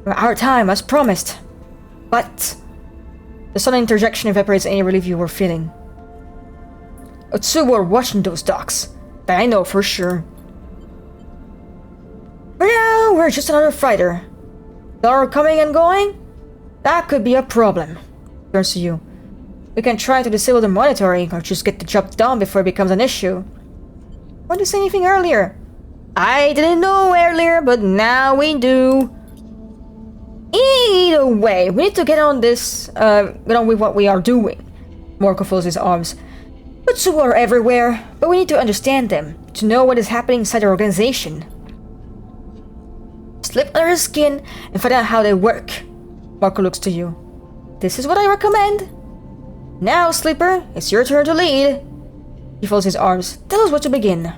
Our time, as promised. But... The sudden interjection evaporates any relief you were feeling. Utsubo are watching those docks. That I know for sure. For now, we're just another fighter. Dollar coming and going? That could be a problem. Turns to you. We can try to disable the monitoring, or just get the job done before it becomes an issue. Why didn't you say anything earlier? I didn't know earlier, but now we do. Either way, we need to get on this, get on with what we are doing. Marco folds his arms. Utsubo are everywhere, but we need to understand them, to know what is happening inside their organization. Slip under his skin and find out how they work. Marco looks to you. This is what I recommend. Now, Sleeper, it's your turn to lead. He folds his arms. Tell us where to begin.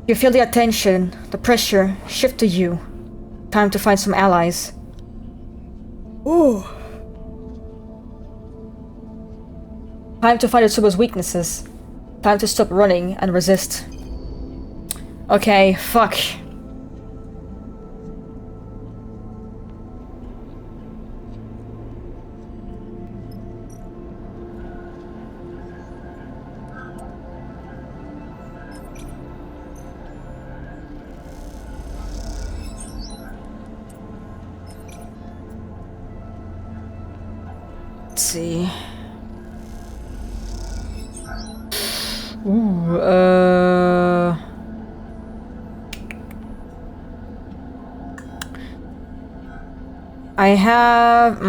You feel the attention, the pressure, shift to you. Time to find some allies. Ooh. Time to find Utsubo's weaknesses. Time to stop running and resist. Okay, fuck. Let's see. Ooh, I have,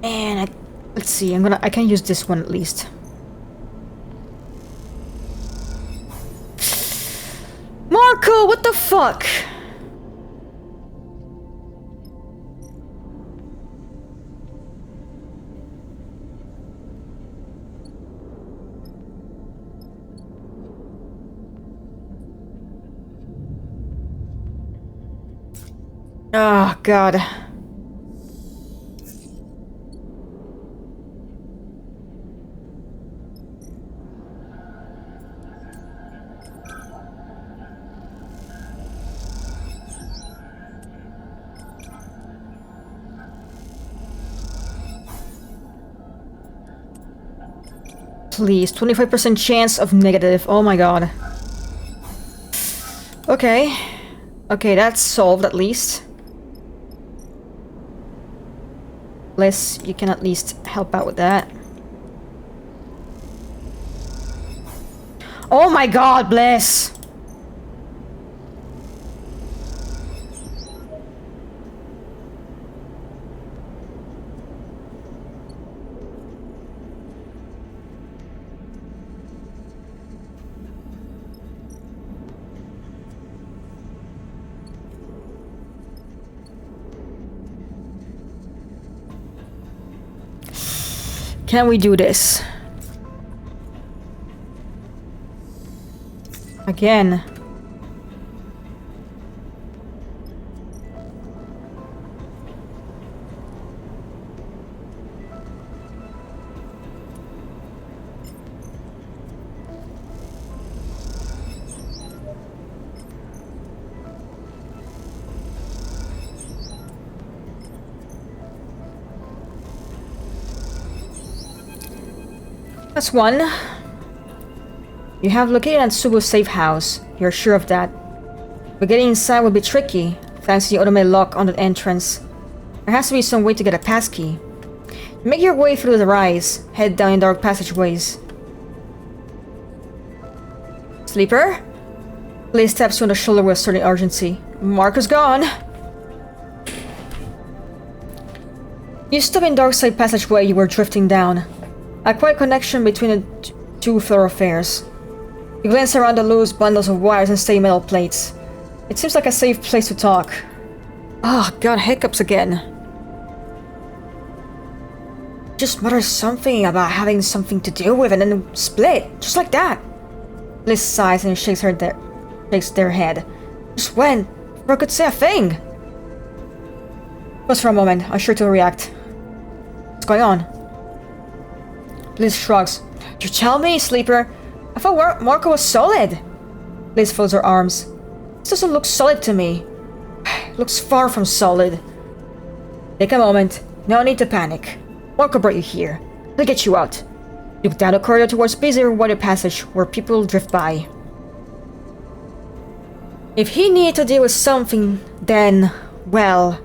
Man, let's see. I can use this one at least. Marco, what the fuck? Oh, God. Please, 25% chance of negative. Oh my god. Okay. Okay, that's solved at least. Bliss, you can at least help out with that. Oh my god, Bliss! Can we do this? Again. That's one. You have located Subu's safe house. You're sure of that. But getting inside will be tricky, thanks to the automated lock on the entrance. There has to be some way to get a passkey. Make your way through the rise. Head down in dark passageways. Sleeper? Blaze taps you on the shoulder with a certain urgency. Marco's gone. You stop in dark side passageway you were drifting down. A quiet connection between the two thoroughfares. You glance around the loose bundles of wires and steady metal plates. It seems like a safe place to talk. Oh, got hiccups again. Just mutters something about having something to deal with and then split, just like that. Liz sighs and shakes their head. Just when? Before I could say a thing. Pause for a moment, unsure to react. What's going on? Liz shrugs. You tell me, Sleeper. I thought Marco was solid. Liz folds her arms. This doesn't look solid to me. Looks far from solid. Take a moment. No need to panic. Marco brought you here. He'll get you out. Look down the corridor towards busier water passage where people drift by. If he needed to deal with something, then, well,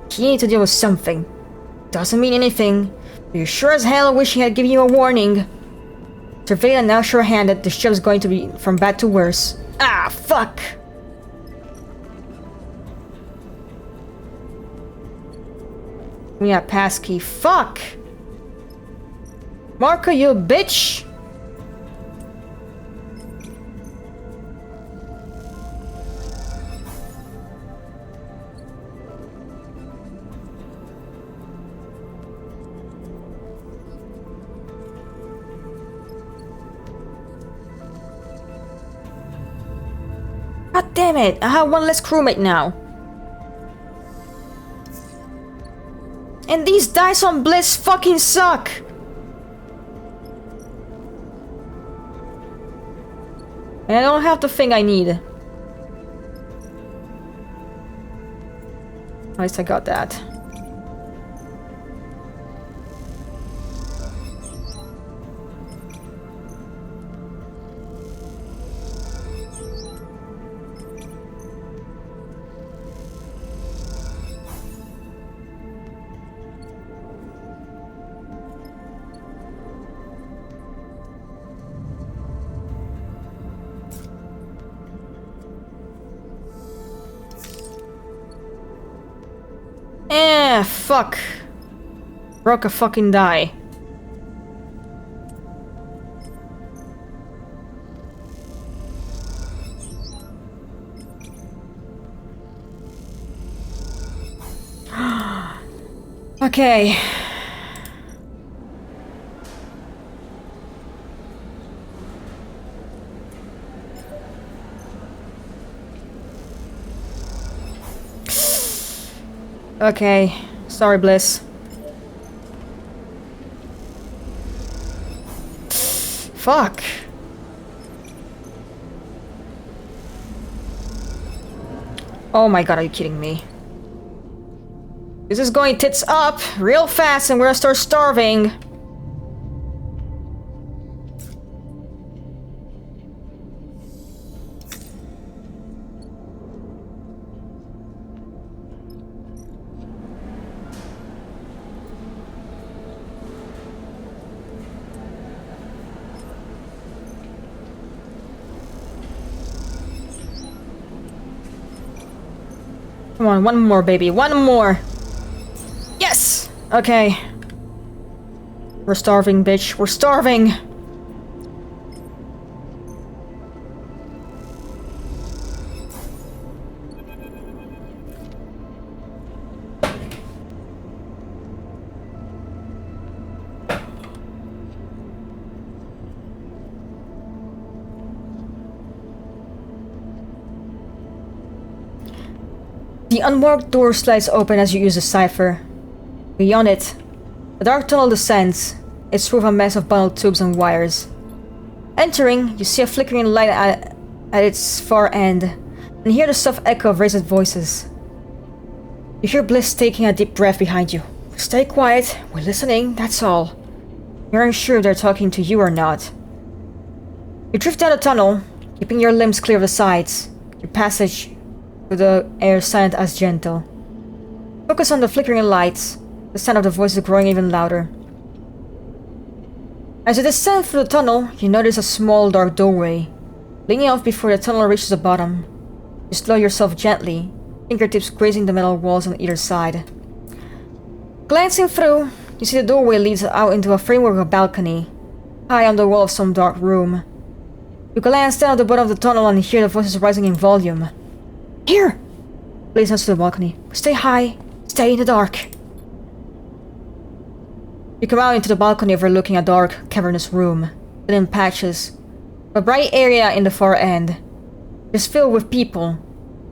he needed to deal with something. Doesn't mean anything. But you sure as hell wish he had given you a warning. Surveillant now sure-handed the ship's going to be from bad to worse. Ah, fuck! We got passkey. Fuck! Marco, you bitch! God damn it! I have one less crewmate now. And these dice on Bliss fucking suck! And I don't have the thing I need. At least I got that. Fuck. Broke a fucking die. Okay. Okay. Sorry, Bliss. Fuck. Oh my god, are you kidding me? This is going tits up real fast and we're gonna start starving. Come on, one more, baby. One more. Yes! Okay. We're starving, bitch. We're starving! The unmarked door slides open as you use the cipher. Beyond it, the dark tunnel descends. It's full of a mess of bundled tubes and wires. Entering, you see a flickering light at its far end, and hear the soft echo of raised voices. You hear Bliss taking a deep breath behind you. Stay quiet, we're listening, that's all. You're unsure if they're talking to you or not. You drift down the tunnel, keeping your limbs clear of the sides. Your passage through the air silent as gentle. Focus on the flickering lights, the sound of the voices growing even louder. As you descend through the tunnel, you notice a small dark doorway. Leaning off before the tunnel reaches the bottom, you slow yourself gently, fingertips grazing the metal walls on either side. Glancing through, you see the doorway leads out into a framework of a balcony, high on the wall of some dark room. You glance down at the bottom of the tunnel and hear the voices rising in volume. Here! Blaze nods to the balcony. Stay high, stay in the dark. You come out into the balcony overlooking a dark, cavernous room, lit in patches. A bright area in the far end is filled with people,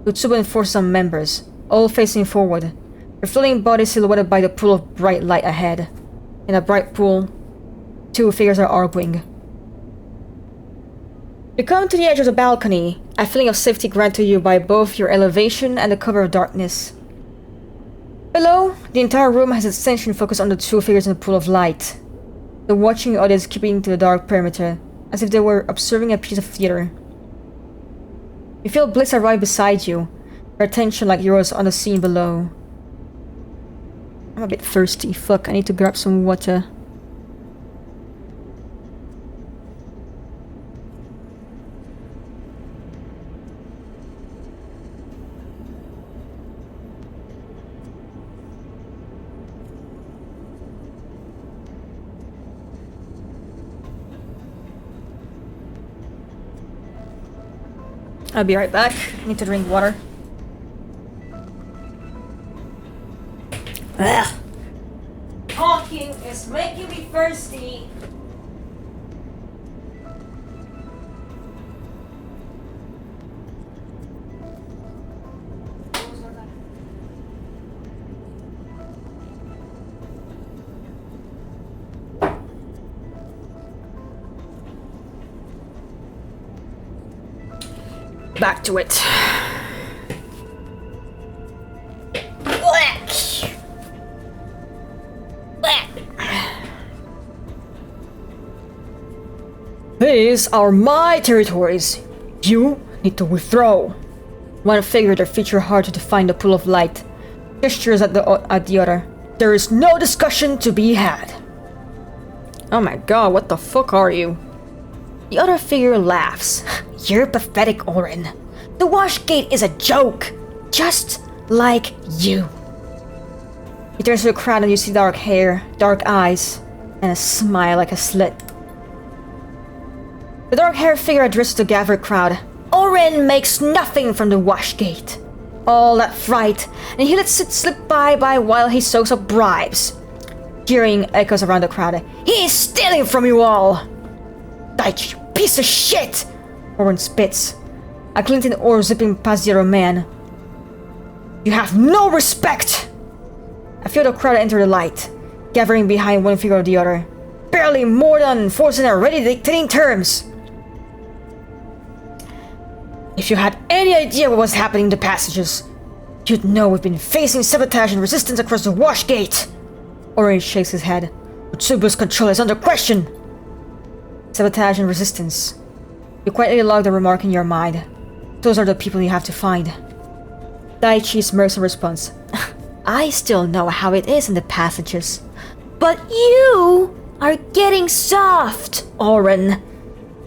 Utsubo and 4 members, all facing forward, their floating bodies silhouetted by the pool of bright light ahead. In a bright pool, 2 figures are arguing. You come to the edge of the balcony, a feeling of safety granted to you by both your elevation and the cover of darkness. Below, the entire room has its attention focused on the 2 figures in the pool of light. The watching audience keeping to the dark perimeter, as if they were observing a piece of theater. You feel Bliss arrive beside you, her attention like yours on the scene below. I'm a bit thirsty. Fuck, I need to grab some water. I'll be right back. I need to drink water. Ugh. Talking is making me thirsty. Back to it. These are my territories. You need to withdraw. One figure that featured hard to define the pool of light gestures at the other. There is no discussion to be had. Oh my god, what the fuck are you? The other figure laughs. You're pathetic, Oren. The Washgate is a joke. Just like you. He turns to the crowd and you see dark hair, dark eyes, and a smile like a slit. The dark-haired figure addresses the gathered crowd. Oren makes nothing from the Washgate. All that fright, and he lets it slip by while he soaks up bribes. Cheering echoes around the crowd. He is stealing from you all! Daichi, you piece of shit! Oren spits, a glinting ore zipping past the other man. You have no respect! I feel the crowd enter the light, gathering behind one figure or the other. Barely more than forcing already dictating terms. If you had any idea what was happening in the passages, you'd know we've been facing sabotage and resistance across the Washgate. Oren shakes his head. Utsubo's control is under question. Sabotage and resistance. You quietly log the remark in your mind. Those are the people you have to find. Daichi smirks in response. I still know how it is in the passages. But you are getting soft, Oren.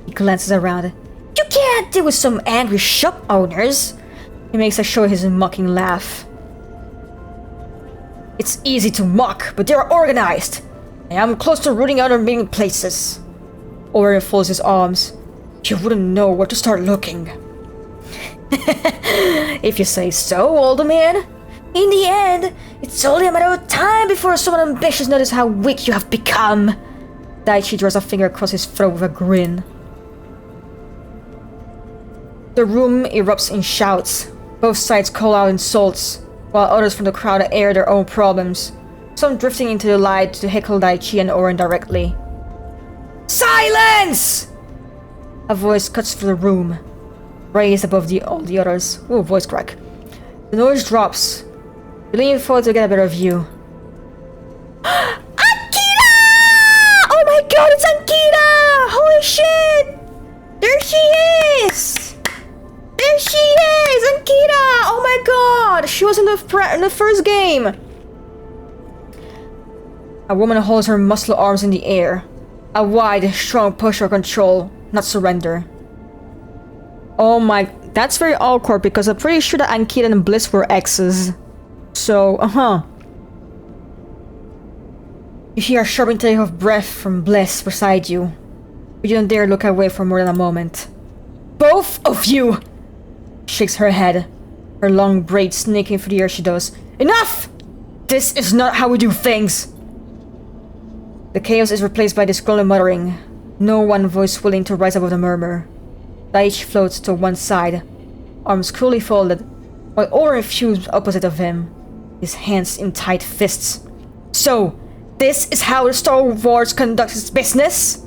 He glances around. You can't deal with some angry shop owners. He makes a show of his mocking laugh. It's easy to mock, but they are organized. I am close to rooting out their meeting places. Oren folds his arms. You wouldn't know where to start looking. If you say so, old man. In the end, it's only a matter of time before someone ambitious notices how weak you have become. Daichi draws a finger across his throat with a grin. The room erupts in shouts, Both sides call out insults, while others from the crowd air their own problems, some drifting into the light to heckle Daichi and Oren directly. Silence! A voice cuts through the room, raised above all the others. Ooh, voice crack. The noise drops. You lean forward to get a better view. Ankita! Oh my god, it's Ankita! Holy shit! There she is! There she is! Ankita! Oh my god! She was in the first game! A woman holds her muscular arms in the air. A wide, strong push or control, not surrender. Oh my... That's very awkward because I'm pretty sure that Ankita and Bliss were exes. So, You hear a sharp intake of breath from Bliss beside you. But you don't dare look away for more than a moment. Both of you! Shakes her head. Her long braids snaking through the air she does. Enough! This is not how we do things! The chaos is replaced by disgruntled muttering. No one voice willing to rise above the murmur. Daichi floats to one side, arms cruelly folded, while Oren fumes opposite of him, his hands in tight fists. So, this is how the Star Wars conducts its business?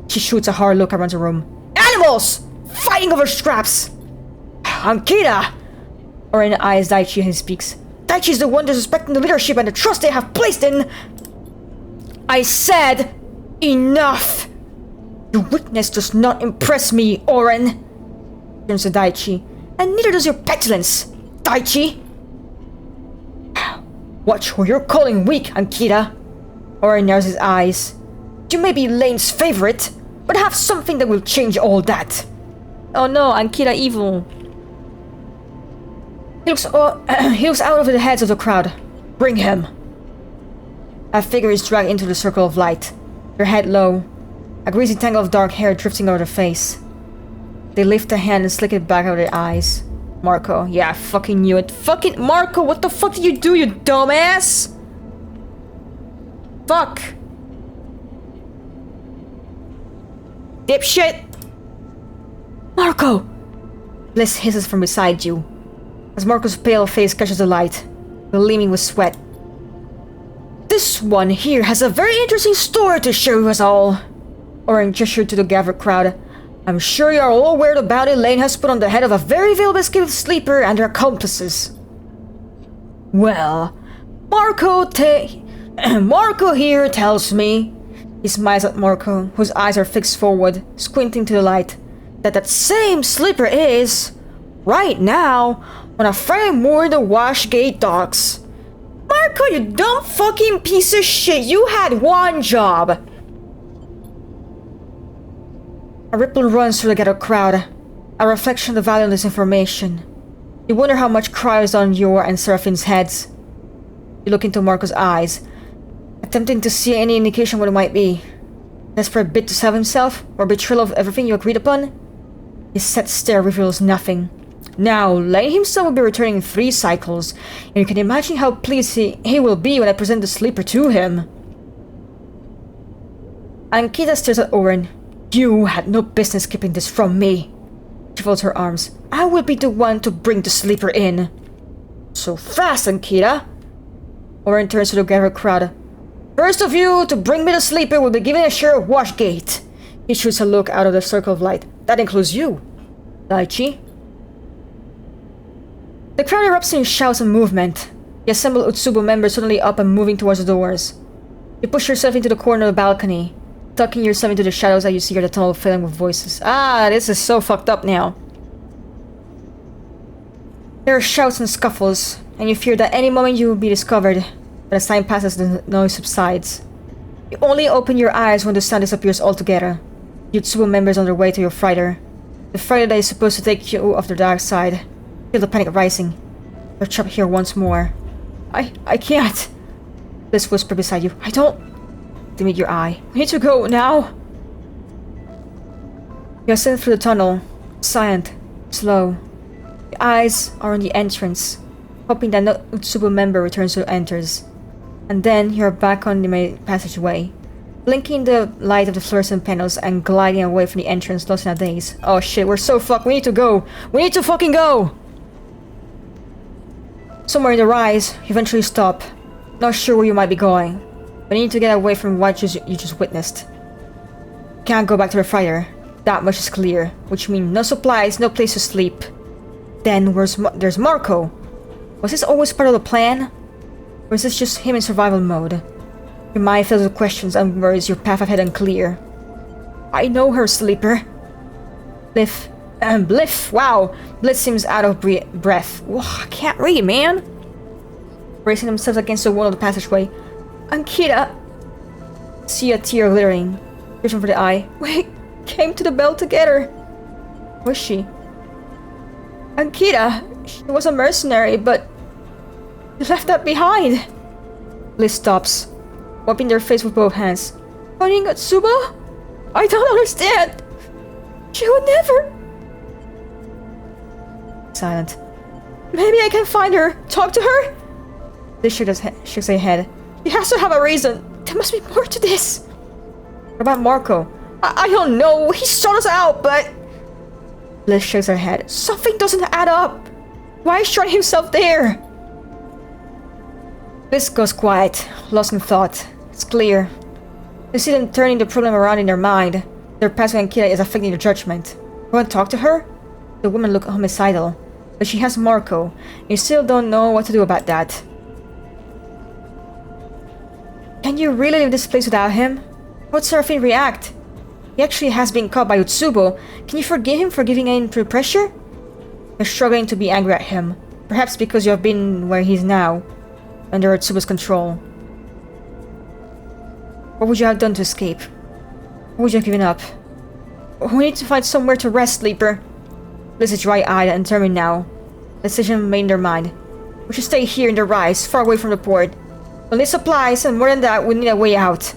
She shoots a hard look around the room. Animals! Fighting over scraps! Ankita! Oren eyes Daichi and he speaks. Daichi is the one disrespecting the leadership and the trust they have placed in... I said... Enough! Your weakness does not impress me, Oren! Turns to Daichi. And neither does your petulance, Daichi! Watch who you're calling weak, Ankita! Oren narrows his eyes. You may be Lane's favorite, but have something that will change all that. Oh no, Ankita evil. He looks out over the heads of the crowd. Bring him. A figure is dragged into the circle of light, her head low, a greasy tangle of dark hair drifting over her face. They lift a hand and slick it back over their eyes. Marco, yeah, I fucking knew it. Fucking Marco, what the fuck did you do, you dumbass? Fuck. Dipshit. Marco! Bliss hisses from beside you, as Marco's pale face catches the light, gleaming with sweat. This one here has a very interesting story to share with us all. Oren gestured to the gathered crowd. I'm sure you are all aware the bounty Lane has put on the head of a very valuable skilled sleeper and her accomplices. Well, Marco here tells me... He smiles at Marco, whose eyes are fixed forward, squinting to the light, that same sleeper is, right now, on a ferry moored in the Washgate docks. Marco, you dumb fucking piece of shit, you had one job! A ripple runs through the gathered crowd, a reflection of the value of this information. You wonder how much cries on your and Seraphine's heads. You look into Marco's eyes, attempting to see any indication what it might be. Desperate bid to save himself, or betrayal of everything you agreed upon? His set stare reveals nothing. Now, Lane himself will be returning in 3 cycles, and you can imagine how pleased he will be when I present the sleeper to him. Ankita stares at Oren. You had no business keeping this from me. She folds her arms. I will be the one to bring the sleeper in. So fast, Ankita. Oren turns to the gathered crowd. First of you to bring me the sleeper will be given a share of Washgate. He shoots a look out of the circle of light. That includes you, Daichi. The crowd erupts in shouts and movement. The assembled Utsubo members suddenly up and moving towards the doors. You push yourself into the corner of the balcony, tucking yourself into the shadows as you see the tunnel filling with voices. Ah, this is so fucked up now. There are shouts and scuffles, and you fear that any moment you will be discovered. But as time passes, the noise subsides. You only open your eyes when the sound disappears altogether. The Utsubo members on their way to your freighter. The freighter that is supposed to take you off the dark side. Feel the panic rising. You're trapped here once more. I can't. Bliss whispered beside you. I don't... They meet your eye. We need to go now. You ascend through the tunnel. Silent. Slow. Your eyes are on the entrance, hoping that no Utsubo member returns or enters. And then you're back on the main passageway, blinking the light of the fluorescent panels and gliding away from the entrance lost in a daze. Oh shit, we're so fucked. We need to go. We need to fucking go! Somewhere in the rise, you eventually stop. Not sure where you might be going, but you need to get away from what you just witnessed. Can't go back to the fighter. That much is clear, which means no supplies, no place to sleep. Then there's Marco. Was this always part of the plan? Or is this just him in survival mode? Your mind fills with questions and worries, your path ahead unclear. I know her, Sleeper. Bliff. Wow. Bliff seems out of breath. Whoa, I can't read, man. Bracing themselves against the wall of the passageway. Ankita. See a tear glittering. Reaching for the eye. We came to the bell together. Was she? Ankita. She was a mercenary, but you left that behind. Bliss stops, wiping their face with both hands. Finding Atsuba? I don't understand. She would never. Silent. Maybe I can find her. Talk to her? Bliss shakes her head. She has to have a reason. There must be more to this. What about Marco? I don't know. He sought us out, but... Bliss shakes her head. Something doesn't add up. Why shut himself there? Bliss goes quiet, lost in thought. It's clear. You see them turning the problem around in their mind. Their past with Ankita is affecting their judgment. You want to talk to her? The woman looked homicidal. But she has Marco. You still don't know what to do about that. Can you really leave this place without him? How would Seraphine react? He actually has been caught by Utsubo. Can you forgive him for giving in to pressure? You're struggling to be angry at him. Perhaps because you have been where he is now, under Utsubo's control. What would you have done to escape? What would you have given up? We need to find somewhere to rest, Sleeper. Bliss is dry-eyed and determined now. The decision made in their mind. We should stay here in the rise, far away from the port. We'll need supplies, and more than that, we need a way out.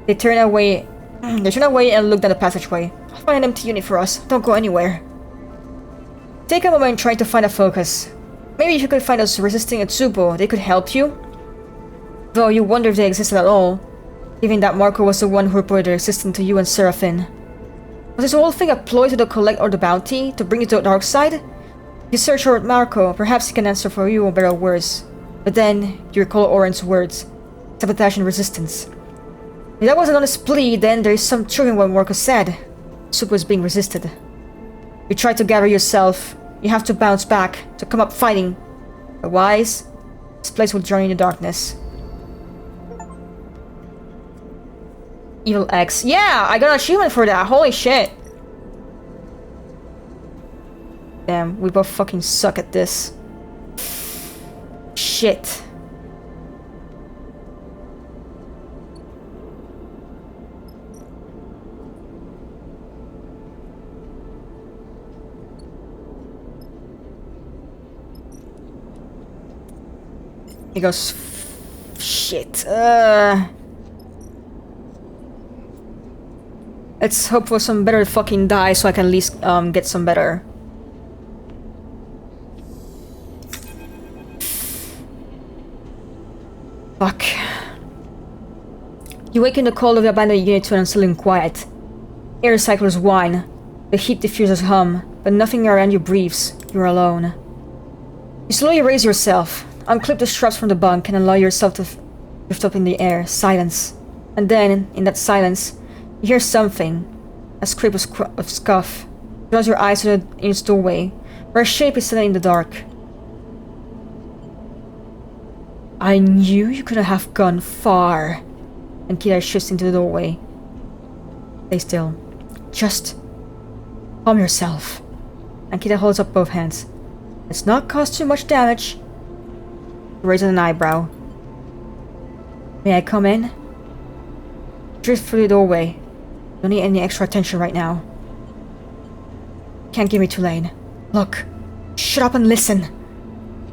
They turn away and look down the passageway. I'll find an empty unit for us. Don't go anywhere. Take a moment trying to find a focus. Maybe if you could find us resisting Utsubo, they could help you? Though you wonder if they existed at all, given that Marco was the one who reported their existence to you and Seraphine. Was this whole thing a ploy to collect all the bounty, to bring you to the dark side? If you search for Marco, perhaps he can answer for you or better or worse. But then, you recall Oren's words. Sabotage and resistance. If that was an honest plea, then there is some truth in what Marco said. Utsubo is being resisted. You try to gather yourself. You have to bounce back, to come up fighting. Otherwise, this place will drown in the darkness. Evil X. Yeah, I got an achievement for that. Holy shit. Damn, we both fucking suck at this. Shit. He goes, shit. Let's hope for some better fucking die so I can at least get some better. Fuck. You wake in the cold of the abandoned unit to an unsettling quiet. Air cyclers whine. The heat diffusers hum, but nothing around you breathes. You're alone. You slowly raise yourself, unclip the straps from the bunk, and allow yourself to lift up in the air. Silence. And then, in that silence, you hear something. A scrape of scuff. You close your eyes to the inner doorway, where a shape is standing in the dark. I knew you couldn't have gone far. Ankita shifts into the doorway. Stay still. Just calm yourself. Ankita holds up both hands. Let's not cause too much damage. Raises an eyebrow. May I come in? Drift through the doorway. Don't need any extra attention right now. Can't give me too late. Look. Shut up and listen.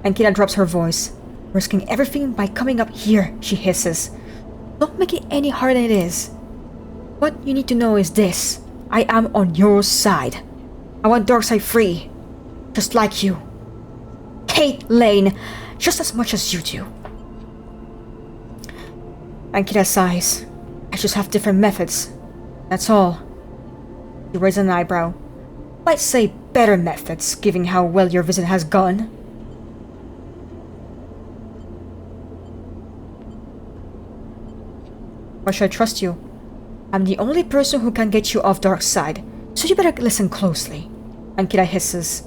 Ankita drops her voice. Risking everything by coming up here, she hisses. Don't make it any harder than it is. What you need to know is this. I am on your side. I want Darkseid free. Just like you. Hate Lane just as much as you do. Ankita sighs. I just have different methods. That's all. She raises an eyebrow. Might say better methods, given how well your visit has gone. Why should I trust you? I'm the only person who can get you off dark side, so you better listen closely. Ankita hisses.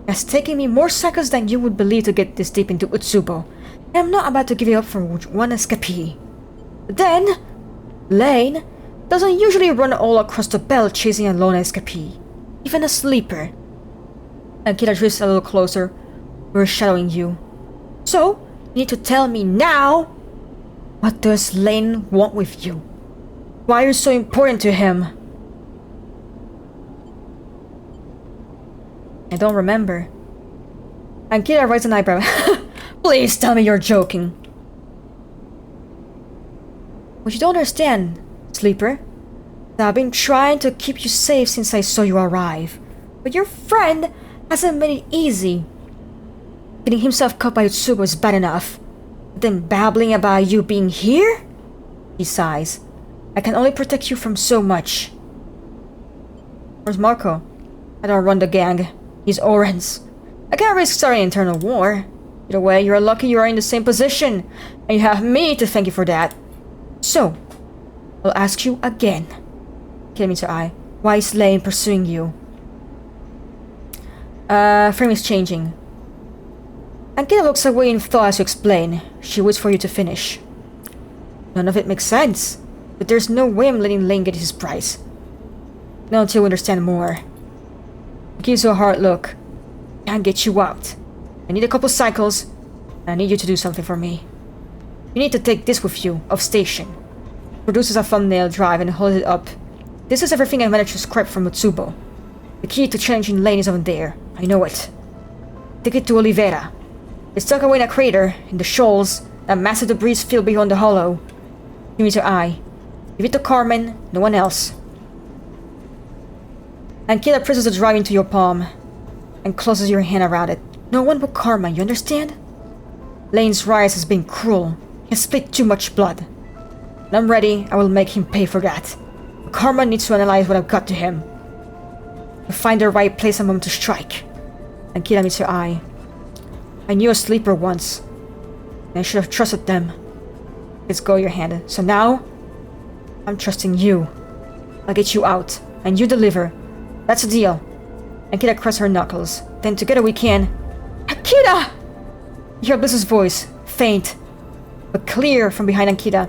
It's taken me more seconds than you would believe to get this deep into Utsubo, and I'm not about to give you up for one escapee. But then, Lane doesn't usually run all across the belt chasing a lone escapee, even a sleeper. Ankita drifts a little closer. We're shadowing you. So, you need to tell me now, what does Lane want with you? Why are you so important to him? I don't remember. Ankita raises an eyebrow. Please tell me you're joking. What you don't understand, Sleeper, that I've been trying to keep you safe since I saw you arrive. But your friend hasn't made it easy. Getting himself caught by Utsubo is bad enough. But then babbling about you being here? He sighs. I can only protect you from so much. Where's Marco? I don't run the gang. He's Oren's. I can't risk starting an internal war. Either way, you're lucky you are in the same position, and you have me to thank you for that. So, I'll ask you again. Came into eye. Why is Lane pursuing you? Frame is changing. Ankita looks away in thought as you explain. She waits for you to finish. None of it makes sense, but there's no way I'm letting Lane get his prize. Not until we understand more. He gives you a hard look. Can't get you out. I need a couple cycles, and I need you to do something for me. You need to take this with you, off station. Produces a thumbnail drive and holds it up. This is everything I managed to scrap from Utsubo. The key to challenging Lane is over there. I know it. Take it to Oliveira. It's tucked away in a crater, in the shoals, that massive debris field beyond the hollow. You meet your eye. Give it to Carmen, no one else. Ankita presses the drive into your palm and closes your hand around it. No one but Karma, you understand? Lane's rise has been cruel. He has spilled too much blood. When I'm ready, I will make him pay for that. But Karma needs to analyze what I've got to him. To find the right place and moment to strike. Ankita meets your eye. I knew a sleeper once, and I should have trusted them. Let's go your hand. So now, I'm trusting you. I'll get you out, and you deliver. That's a deal. Ankita cracks her knuckles. Then together we can... Ankita! You hear Bliss's voice, faint, but clear from behind Ankita.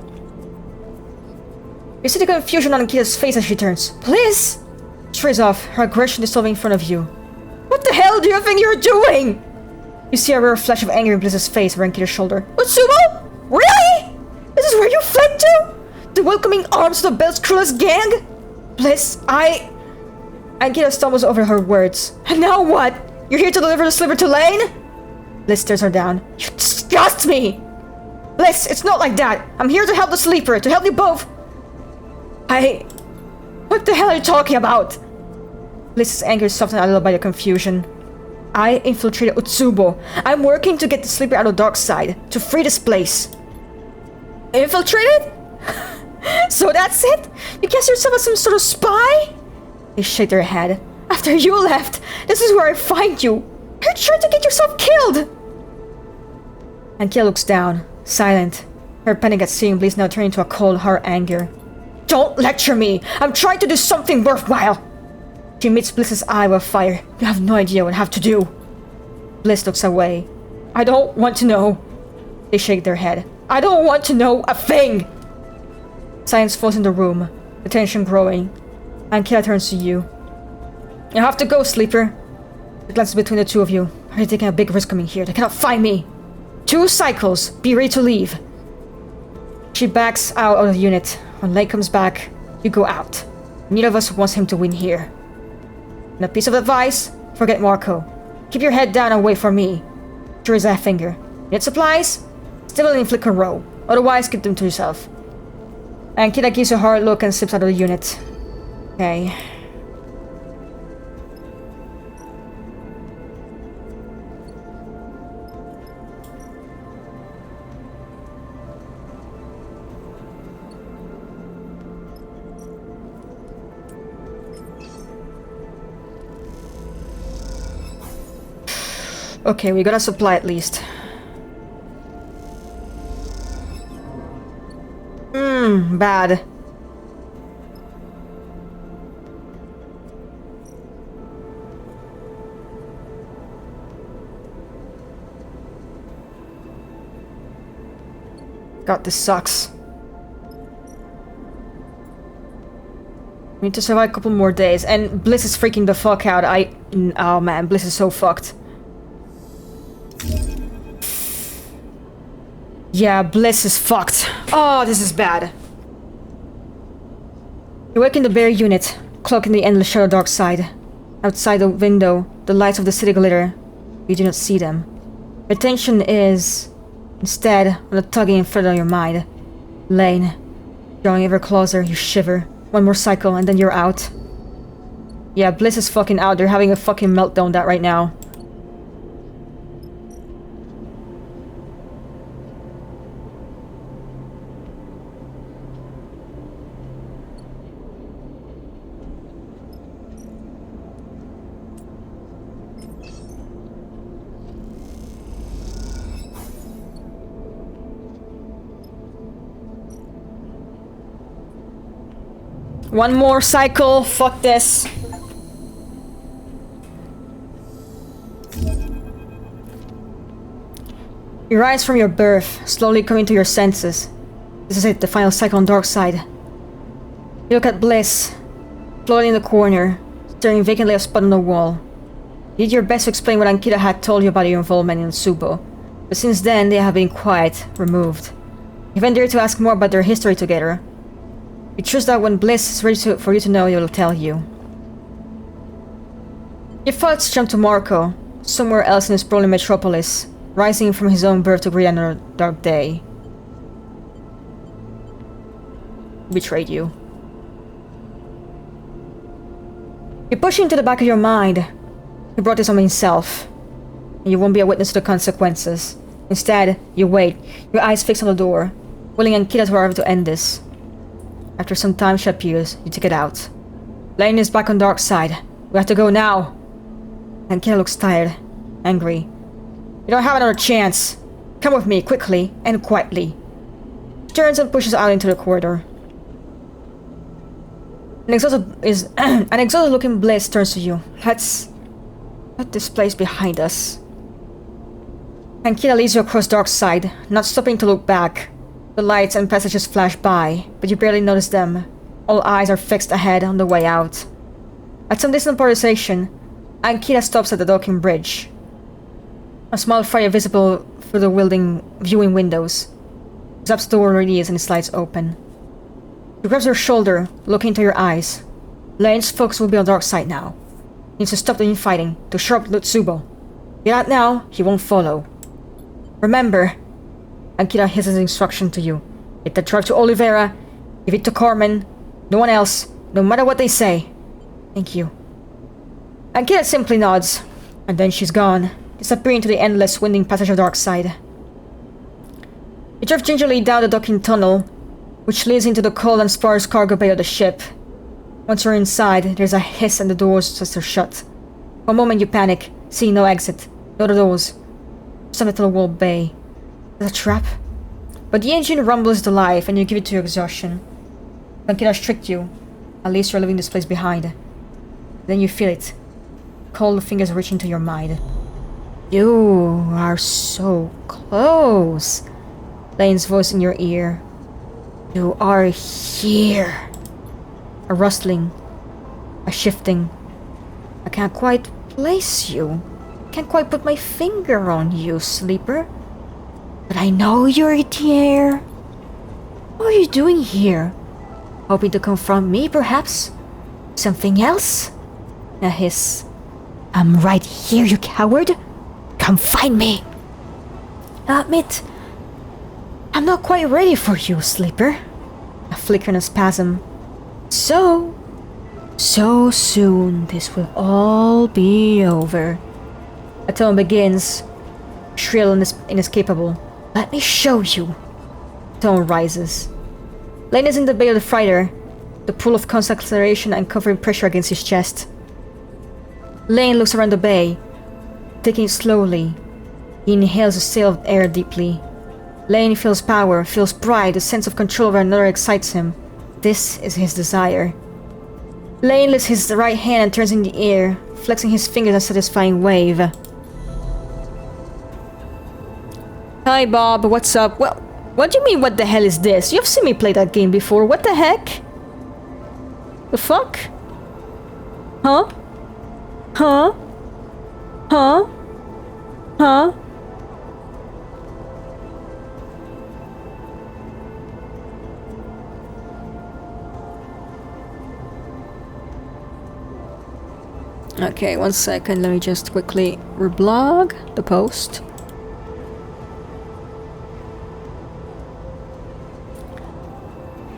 You see the confusion on Ankita's face as she turns. Bliss! She trails off, her aggression dissolving in front of you. What the hell do you think you're doing? You see a rare flash of anger in Bliss's face over Ankita's shoulder. Utsubo? Really? This is where you fled to? The welcoming arms of the Belt's cruelest gang? Bliss, Ankita stumbles over her words. And now what? You're here to deliver the sliver to Lane? Bliss stares her down. You disgust me! Bliss, it's not like that. I'm here to help the sleeper, to help you both. What the hell are you talking about? Bliss's anger is softened a little by the confusion. I infiltrated Utsubo. I'm working to get the sleeper out of the dark side, to free this place. Infiltrated? So that's it? You guess yourself as some sort of spy? They shake their head. After you left, this is where I find you. You're trying to get yourself killed. Ankita looks down, silent. Her panic at seeing Bliss now turning into a cold, hard anger. Don't lecture me. I'm trying to do something worthwhile. She meets Bliss's eye with fire. You have no idea what I have to do. Bliss looks away. I don't want to know. They shake their head. I don't want to know a thing. Silence falls in the room, the tension growing. Ankita turns to you. You have to go, sleeper. She glances between the two of you. Are you taking a big risk coming here? They cannot find me. 2 cycles. Be ready to leave. She backs out of the unit. When Lane comes back, you go out. Neither of us wants him to win here. And a piece of advice, forget Marco. Keep your head down and wait for me. She raises a finger. Need supplies? Still in Flicker Row. Otherwise, keep them to yourself. Ankita gives a hard look and slips out of the unit. Okay. Okay, we got a supply at least. Bad. God, this sucks. We need to survive a couple more days, and Bliss is freaking the fuck out. Oh man, Bliss is so fucked. Yeah, Bliss is fucked. Oh, this is bad. You wake in the bare unit, cloaked in the endless shadow dark side. Outside the window, the lights of the city glitter. You do not see them. Your attention is, instead, on the tugging in front of your mind. Lane. Drawing ever closer, you shiver. One more cycle, and then you're out. Yeah, Bliss is fucking out. They're having a fucking meltdown right now. One more cycle. Fuck this. You rise from your berth, slowly coming to your senses. This is it, the final cycle on dark side. You look at Bliss, floating in the corner, staring vacantly at a spot on the wall. You did your best to explain what Ankita had told you about your involvement in Subo, but since then they have been quiet, removed. You haven't dared to ask more about their history together. You trust that when Bliss is ready for you to know, he'll tell you. Your thoughts jump to Marco, somewhere else in his sprawling metropolis, rising from his own birth to greet another dark day. Betrayed you. You push into the back of your mind. He brought this on himself, and you won't be a witness to the consequences. Instead, you wait, your eyes fixed on the door, willing Ankita to arrive to end this. After some time she appears, you take it out. Lane is back on dark side. We have to go now. Ankita looks tired, angry. You don't have another chance. Come with me, quickly and quietly. She turns and pushes out into the corridor. An exhausted looking Bliss turns to you. Let's put this place behind us. Ankita leads you across dark side, not stopping to look back. The lights and passages flash by, but you barely notice them. All eyes are fixed ahead on the way out. At some distant part of the station, Ankita stops at the docking bridge. A small fire visible through the viewing windows. Zap's door releases and it slides open. She grabs your shoulder, looking into your eyes. Lane's focus will be on dark side now. He needs to stop the infighting, to shore up Lutsubo. Get out now, he won't follow. Remember, Ankita has his instruction to you. Get the drug to Oliveira, give it to Carmen, no one else, no matter what they say. Thank you. Ankita simply nods, and then she's gone, disappearing into the endless winding passage of dark side. You drive gingerly down the docking tunnel, which leads into the cold and sparse cargo bay of the ship. Once you're inside, there's a hiss and the doors just are shut. For a moment you panic, seeing no exit, no other doors. Just a metal wall bay. Is it a trap? But the engine rumbles to life and you give it to your exhaustion. Ankita has tricked you. At least you're leaving this place behind. Then you feel it. Cold fingers reach into your mind. You are so close. Lane's voice in your ear. You are here. A rustling. A shifting. I can't quite place you. Can't quite put my finger on you, sleeper. But I know you're here. What are you doing here? Hoping to confront me, perhaps? Something else? A hiss. I'm right here, you coward. Come find me. I'll admit, I'm not quite ready for you, sleeper. A flicker and a spasm. So soon this will all be over. A tone begins, shrill and inescapable. Let me show you. Tone rises. Lane is in the bay of the freighter, the pool of constant acceleration and covering pressure against his chest. Lane looks around the bay, taking it slowly. He inhales a sail of air deeply. Lane feels power, feels pride, a sense of control over another excites him. This is his desire. Lane lifts his right hand and turns in the air, flexing his fingers in a satisfying wave. Hi Bob, what's up? Well, what do you mean what the hell is this? You've seen me play that game before, what the heck? The fuck? Huh? Huh? Huh? Huh? Okay, 1 second, let me just quickly reblog the post.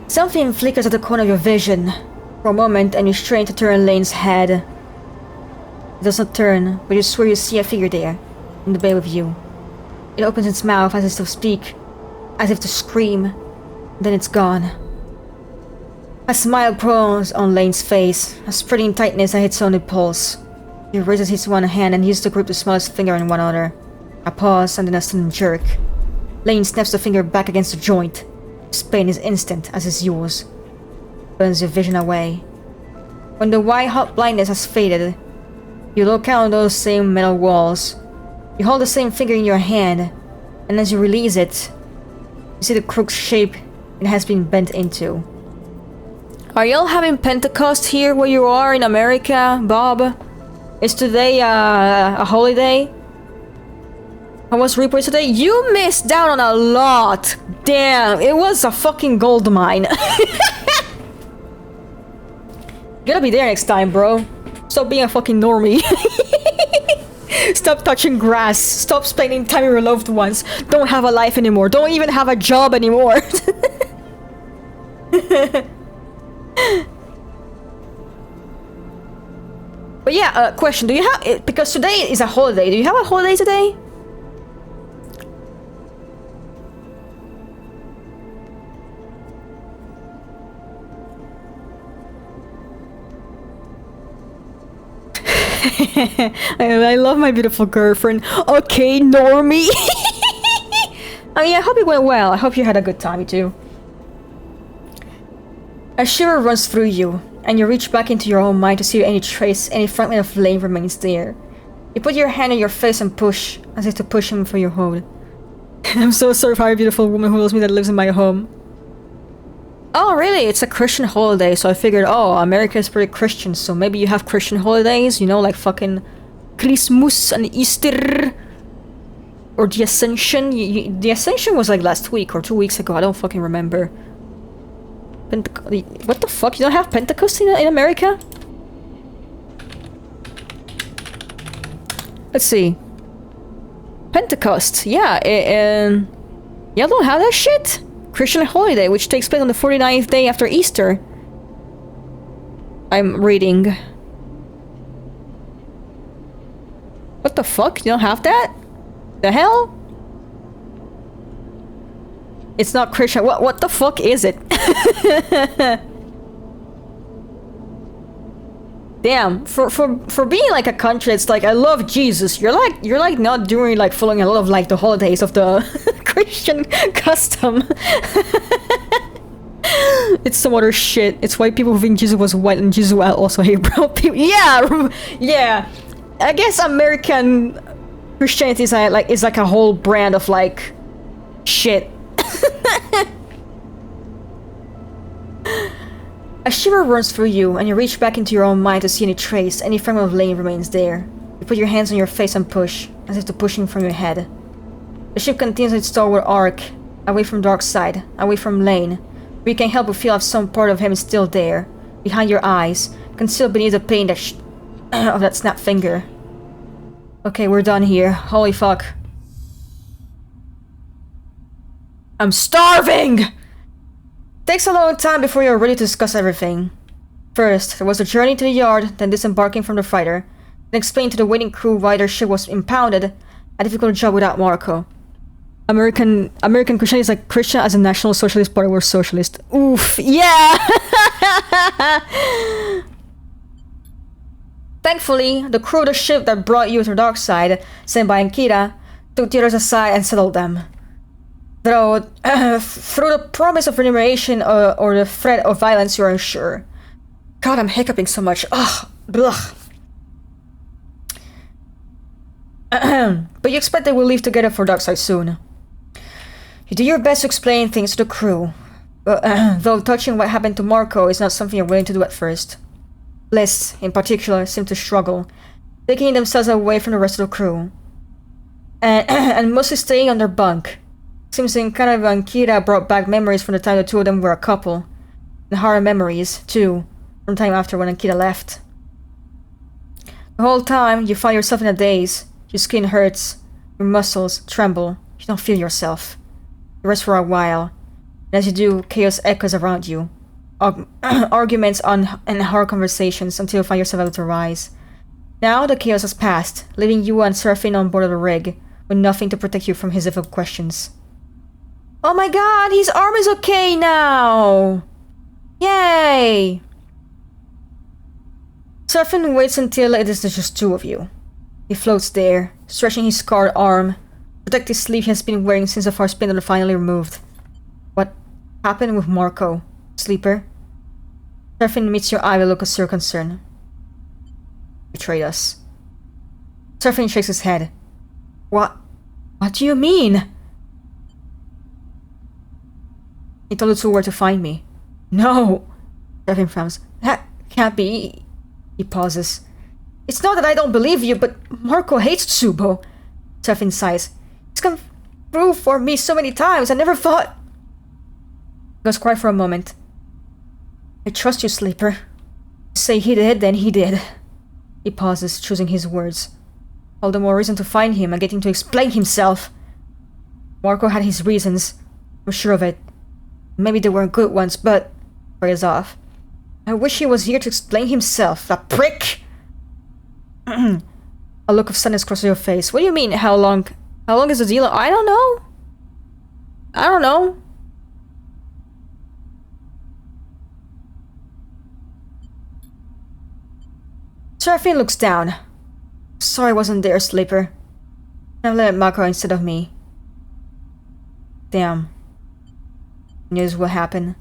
Something flickers at the corner of your vision. For a moment, and you strain to turn Lane's head. It does not turn, but you swear you see a figure there, in the bay with you. It opens its mouth as if to speak, as if to scream, then it's gone. A smile grows on Lane's face, a spreading tightness at its own pulse. He raises his one hand and uses to grip the smallest finger in one other. A pause and then a sudden jerk. Lane snaps the finger back against the joint. His pain is instant, as is yours. Burns your vision away. When the white-hot blindness has faded, you look out on those same metal walls. You hold the same finger in your hand, and as you release it, you see the crooked shape it has been bent into. Are y'all having Pentecost here where you are in America, Bob? Is today a holiday? How was Reaper today? You missed out on a lot! Damn, it was a fucking gold mine. Gotta be there next time, bro. Stop being a fucking normie. Stop touching grass. Stop spending time with your loved ones. Don't have a life anymore. Don't even have a job anymore. But yeah, question. Do you have... because today is a holiday. Do you have a holiday today? I love my beautiful girlfriend. Okay, normie. I mean, I hope it went well. I hope you had a good time too. A shiver runs through you, and you reach back into your own mind to see if any trace, any fragment of flame remains there. You put your hand on your face and push, as if to push him for your hold. I'm so sorry for a beautiful woman who loves me that lives in my home. Oh, really? It's a Christian holiday, so I figured, oh, America is pretty Christian, so maybe you have Christian holidays, you know, like fucking Christmas and Easter. Or the Ascension. The Ascension was like last week or 2 weeks ago, I don't fucking remember. What the fuck? You don't have Pentecost in America? Let's see. Pentecost, yeah, y'all don't have that shit? Christian holiday, which takes place on the 49th day after Easter. I'm reading. What the fuck? You don't have that? The hell? It's not Christian. What the fuck is it? Damn, for being like a country, it's like I love Jesus. You're like not doing like following a lot of like the holidays of the Christian custom. It's some other shit. It's white people who think Jesus was white and Jesus also hate brown people. Yeah, yeah. I guess American Christianity is like a whole brand of like shit. A shiver runs through you, and you reach back into your own mind to see any trace, any fragment of Lane remains there. You put your hands on your face and push, as if to push him from your head. The ship continues its starward arc, away from dark side, away from Lane, but you can't help but feel if some part of him is still there, behind your eyes, concealed beneath the pain that of that snapped finger. Okay, we're done here. Holy fuck. I'm starving! Takes a long time before you're ready to discuss everything. First, there was the journey to the yard, then disembarking from the freighter, then explain to the waiting crew why their ship was impounded, a difficult job without Marco. American Christianity is like Christian as a National Socialist Party, we're socialist. Oof, yeah! Thankfully, the crew of the ship that brought you to the dark side, sent by Ankita, took the others aside and settled them. Though, through the promise of remuneration or the threat of violence, you're unsure. God, I'm hiccuping so much. Ugh. Ugh. But you expect they will leave together for Darkside soon. You do your best to explain things to the crew. Though touching what happened to Marco is not something you're willing to do at first. Bliss, in particular, seem to struggle, taking themselves away from the rest of the crew. And mostly staying on their bunk. Seems in kind of Ankita brought back memories from the time the two of them were a couple. And horror memories, too, from time after when Ankita left. The whole time, you find yourself in a daze. Your skin hurts, your muscles tremble, you don't feel yourself. You rest for a while, and as you do, chaos echoes around you. Arguments and hard conversations until you find yourself able to rise. Now the chaos has passed, leaving you and Seraphine on board of the rig, with nothing to protect you from his evil questions. Oh my god, his arm is okay now! Yay! Seraphine waits until it is just two of you. He floats there, stretching his scarred arm, protective sleeve he has been wearing since the far spindle was finally removed. What happened with Marco, Sleeper? Seraphine meets your eye with a look of sheer concern. Betrayed us. Seraphine shakes his head. What do you mean? He told the two where to find me. No! Seraphine frowns. That can't be. He pauses. It's not that I don't believe you, but Marco hates Tsubo. Seraphine sighs. He's come through for me so many times, I never thought... He goes quiet for a moment. I trust you, Sleeper. Say he did, then he did. He pauses, choosing his words. All the more reason to find him and get him to explain himself. Marco had his reasons. I'm sure of it. Maybe they weren't good ones, but... Praise off. I wish he was here to explain himself, that prick! A look of sadness crosses your face. What do you mean, how long? How long is the deal? I don't know. I don't know. Seraphine looks down. Sorry I wasn't there, Sleeper. I've let Marco instead of me. Damn. Knew this would happen.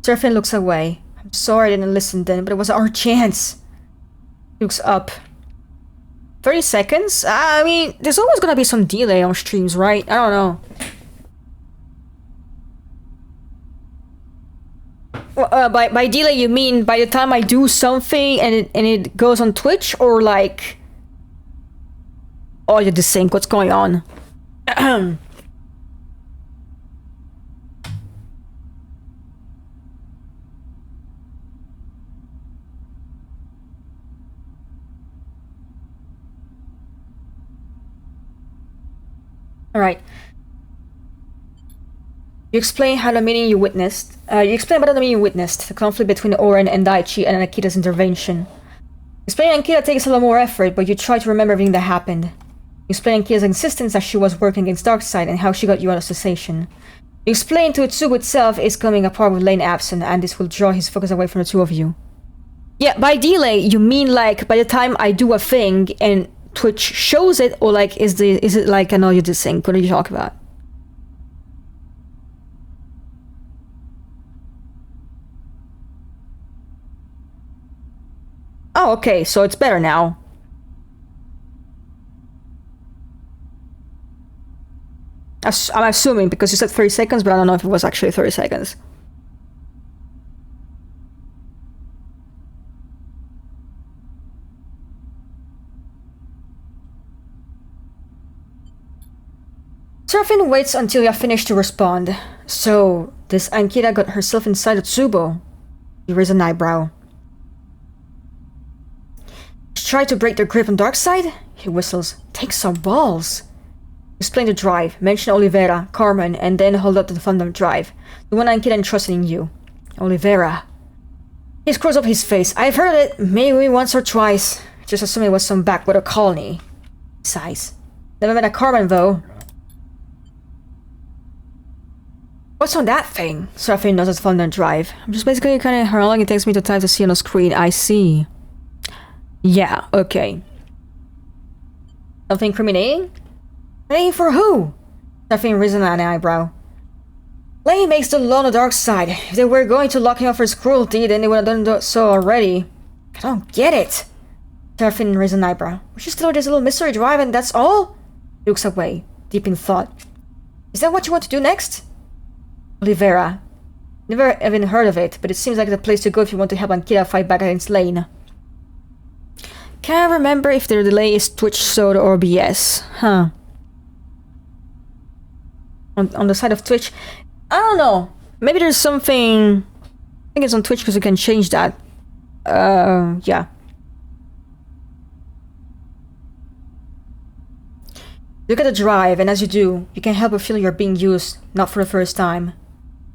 Seraphine looks away. I'm sorry I didn't listen then, but it was our chance. He looks up. 30 seconds? I mean, there's always gonna be some delay on streams, right? I don't know. Well, by delay you mean by the time I do something and it goes on Twitch, or like... Oh, you're desync, what's going on? Alright. You explain how the meeting you witnessed. You explain about the meeting you witnessed, the conflict between Oren and Daichi and Akita's intervention. Explaining Akita takes a lot more effort, but you try to remember everything that happened. You explain Akita's insistence that she was working against Darkseid and how she got you out of cessation. You explain to Utsugu itself is coming apart with Lane absent, and this will draw his focus away from the two of you. Yeah, by delay, you mean like by the time I do a thing and Twitch shows it, or like is it like an audio desync? What are you talking about? Oh, okay, so it's better now. I'm assuming because you said 30 seconds, but I don't know if it was actually 30 seconds. Seraphine waits until you have finished to respond. So, this Ankita got herself inside Tsubo. You raise an eyebrow. She tried to break their grip on Darkseid? He whistles. Take some balls. Explain the drive, mention Oliveira, Carmen, and then hold up to the Fundam drive. The one Ankita entrusted in you. Oliveira. He screws up his face. I've heard it maybe once or twice. Just assume it was some backwater colony. He sighs. Never met a Carmen, though. What's on that thing? Seraphine knows it's Fundam drive. I'm just basically kind of how long it takes me to type to see on the screen. I see. Yeah, okay. Something incriminating? Incriminating for who? Seraphine raises an eyebrow. Lane makes the law on the dark side. If they were going to lock him up for his cruelty, then they would have done so already. I don't get it. Seraphine raises an eyebrow. We're just through this little mystery drive and that's all? He looks away, deep in thought. Is that what you want to do next? Oliveira. Never even heard of it, but it seems like the place to go if you want to help Ankita fight back against Lane. Can't remember if the delay is Twitch Soda or OBS. Huh. On the side of Twitch, I don't know. Maybe there's something. I think it's on Twitch because you can change that. Yeah. Look at the drive, and as you do, you can't help but feel you're being used, not for the first time.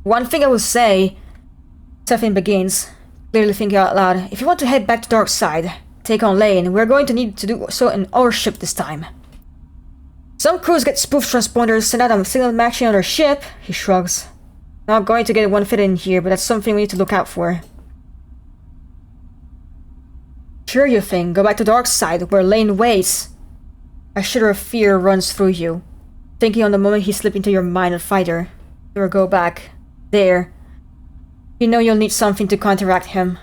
One thing I will say, Seraphine begins, clearly thinking out loud. If you want to head back to Dark Side, take on Lane, we're going to need to do so in our ship this time. Some crews get spoof transponders sent out a signal matching on their ship, he shrugs. Not going to get one fit in here, but that's something we need to look out for. Sure you think, go back to Dark Side, where Lane waits. A shudder of fear runs through you, thinking on the moment he slipped into your mind and fighter. Or go back. There. You know you'll need something to counteract him.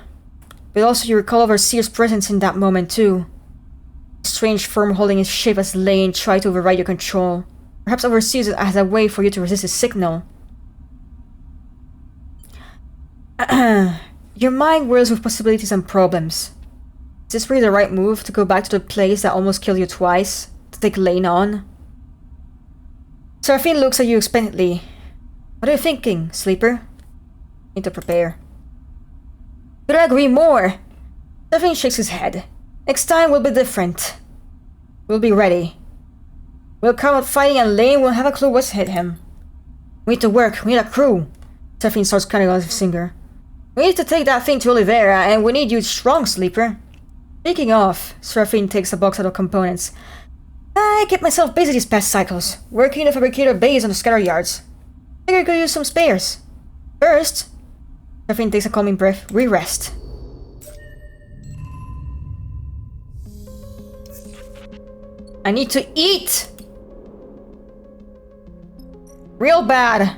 But also you recall Overseer's presence in that moment too. A strange form holding his shape as Lane tried to override your control. Perhaps Overseer has a way for you to resist his signal. Your mind whirls with possibilities and problems. Is this really the right move to go back to the place that almost killed you twice? To take Lane on? Seraphine looks at you expectantly. What are you thinking, Sleeper? Need to prepare. Could I agree more? Seraphine shakes his head. Next time will be different. We'll be ready. We'll come out fighting and Lane won't have a clue what's hit him. We need to work, we need a crew. Seraphine starts counting on his finger. We need to take that thing to Oliveira and we need you strong, Sleeper. Speaking of, Seraphine takes a box out of components. I kept myself busy these past cycles, working the fabricator base on the scatter yards. Figured I could use some spares. First, Seraphine takes a calming breath, re-rest. I need to eat! Real bad.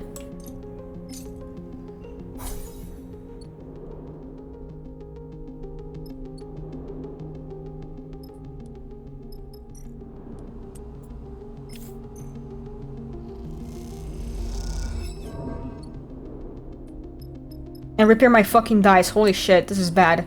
And repair my fucking dice. Holy shit, this is bad.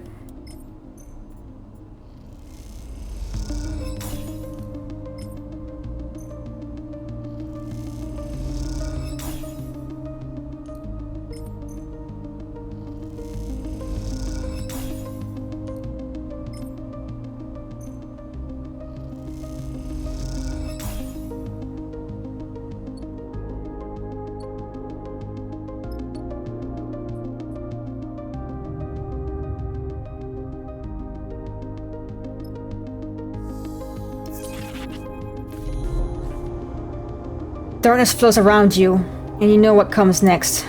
Darkness flows around you, and you know what comes next.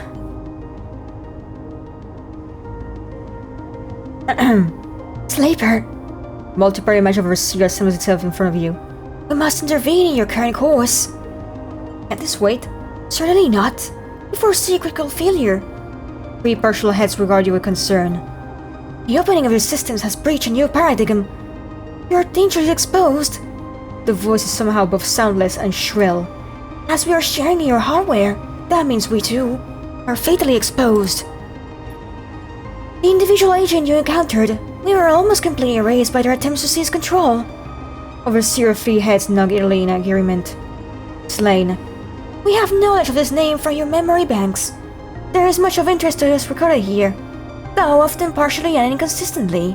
Sleeper! Multiple image of Overseer assembles itself in front of you. We must intervene in your current course. At this weight? Certainly not. You foresee critical failure. Three partial heads regard you with concern. The opening of your systems has breached a new paradigm. You are dangerously exposed. The voice is somehow both soundless and shrill. As we are sharing in your hardware, that means we too are fatally exposed. The individual agent you encountered, we were almost completely erased by their attempts to seize control. Overseer three heads nod eagerly in agreement. Slain. We have knowledge of this name from your memory banks. There is much of interest to us recorded here, though often partially and inconsistently.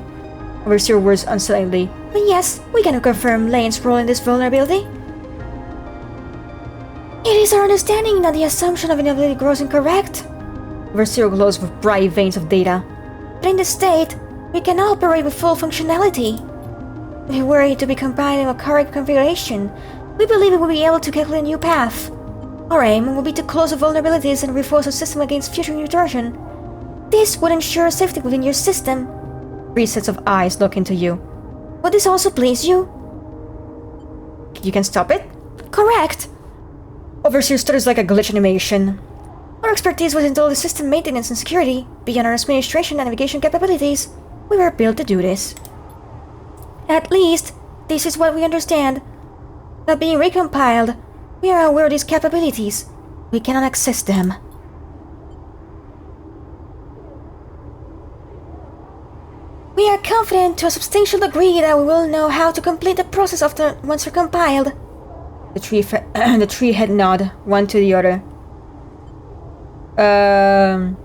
Overseer words unsteadily. But yes, we can confirm Lane's role in this vulnerability. It is our understanding that the assumption of inability grows incorrect. Overseer glows with bright veins of data. But in this state, we can operate with full functionality. If we were to be compiling a correct configuration, we believe we will be able to calculate a new path. Our aim will be to close the vulnerabilities and reinforce our system against future intrusion. This would ensure safety within your system. Three sets of eyes look into you. Would this also please you? You can stop it? Correct. Overseer stutters like a glitch animation. Our expertise was into all the system maintenance and security. Beyond our administration and navigation capabilities, we were built to do this. At least, this is what we understand. Without being recompiled, we are aware of these capabilities. We cannot access them. We are confident to a substantial degree that we will know how to complete the process once we're compiled. The three head nod, one to the other. Then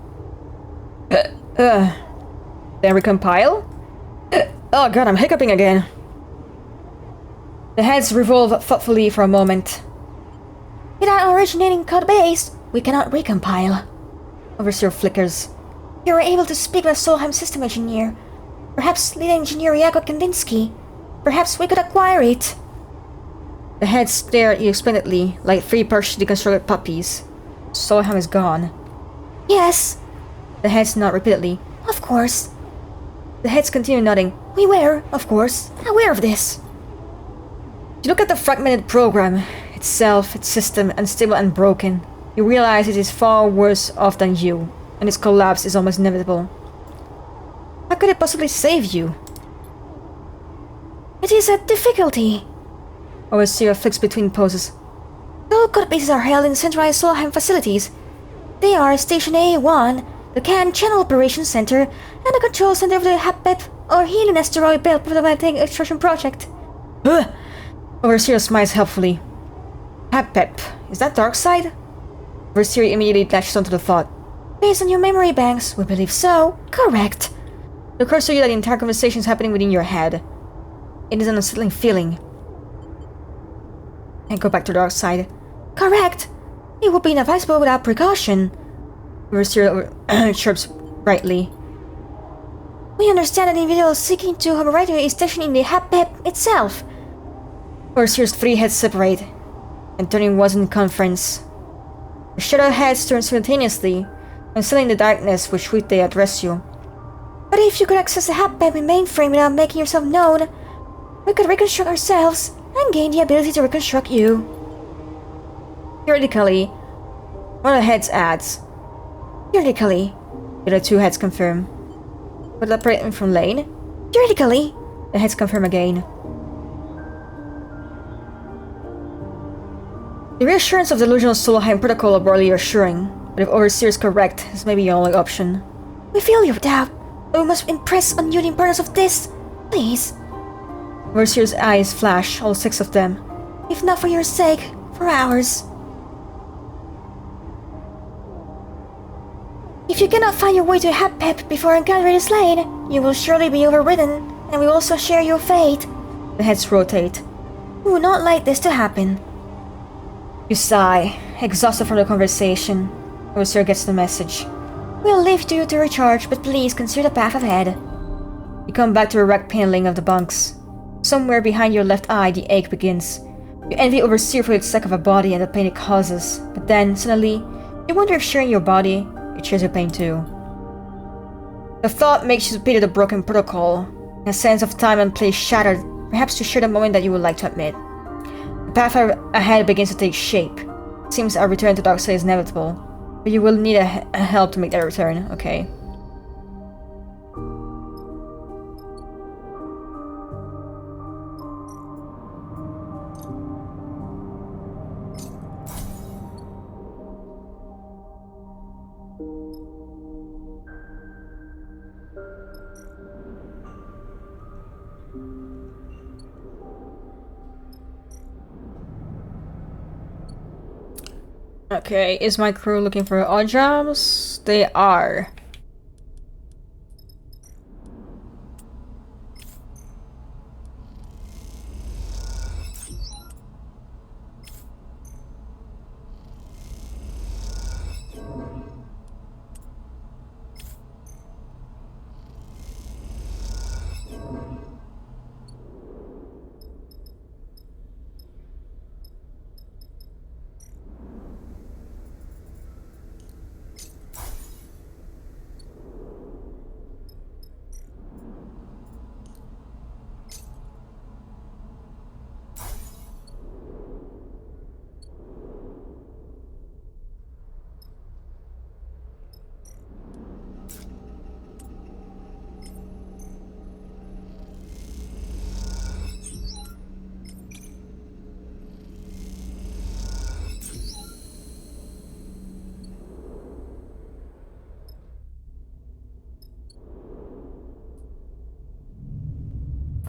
recompile? Oh god, I'm hiccuping again. The heads revolve thoughtfully for a moment. Without originating code base, we cannot recompile. Overseer flickers. You were able to speak with a Solheim system engineer. Perhaps lead engineer Yakov Kandinsky. Perhaps we could acquire it. The heads stare at you expectantly, like three partially deconstructed puppies. Solheim is gone. Yes. The heads nod repeatedly. Of course. The heads continue nodding. We were, of course, aware of this. You look at the fragmented program, itself, its system, unstable and broken. You realize it is far worse off than you, and its collapse is almost inevitable. How could it possibly save you? It is a difficulty. Overseer flicks between poses. All code bases are held in centralized Solheim facilities. They are Station A1, the CAN Channel Operations Center, and the control center of the HAPEP, or Helium Asteroid Belt Problematic Extraction Project. Overseer smiles helpfully. HAPEP, is that dark side? Overseer immediately latches onto the thought. Based on your memory banks, we believe so. Correct. It occurs to you that the entire conversation is happening within your head. It is an unsettling feeling. And go back to the dark side. Correct. It would be inadvisable without precaution. Overseer chirps brightly. We understand that the individual seeking to override you is stationed in the HAPEP itself. Overseer's three heads separate, and turning once in conference. The shadow heads turn simultaneously, concealing the darkness with which they address you. But if you could access the HAPEP mainframe without making yourself known, we could reconstruct ourselves and gain the ability to reconstruct you. Theoretically, one of the heads adds. Theoretically, the other two heads confirm. Would it operate from lane? Theoretically, the heads confirm again. The reassurance of the delusional Solheim protocol are barely reassuring, but if Overseer is correct, this may be your only option. We feel your doubt, but we must impress on you the importance of this. Please. Overseer's eyes flash, all six of them. If not for your sake, for ours. If you cannot find your way to HAPEP before encountering this lane, you will surely be overridden, and we will also share your fate. The heads rotate. We would not like this to happen. You sigh, exhausted from the conversation. Overseer gets the message. We'll leave to you to recharge, but please consider the path ahead. You come back to the rack paneling of the bunks. Somewhere behind your left eye, the ache begins. You envy Overseer for its sack of a body and the pain it causes, but then, suddenly, you wonder if sharing your body, it shares your pain too. The thought makes you pity the broken protocol, and a sense of time and place shattered, perhaps to share the moment that you would like to admit. The path ahead begins to take shape. It seems a return to Darkside is inevitable, but you will need a help to make that return, okay? Okay, is my crew looking for odd jobs? They are.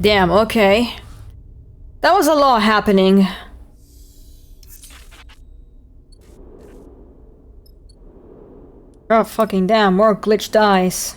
Damn, okay. That was a lot happening. Oh, fucking damn, more glitch dice.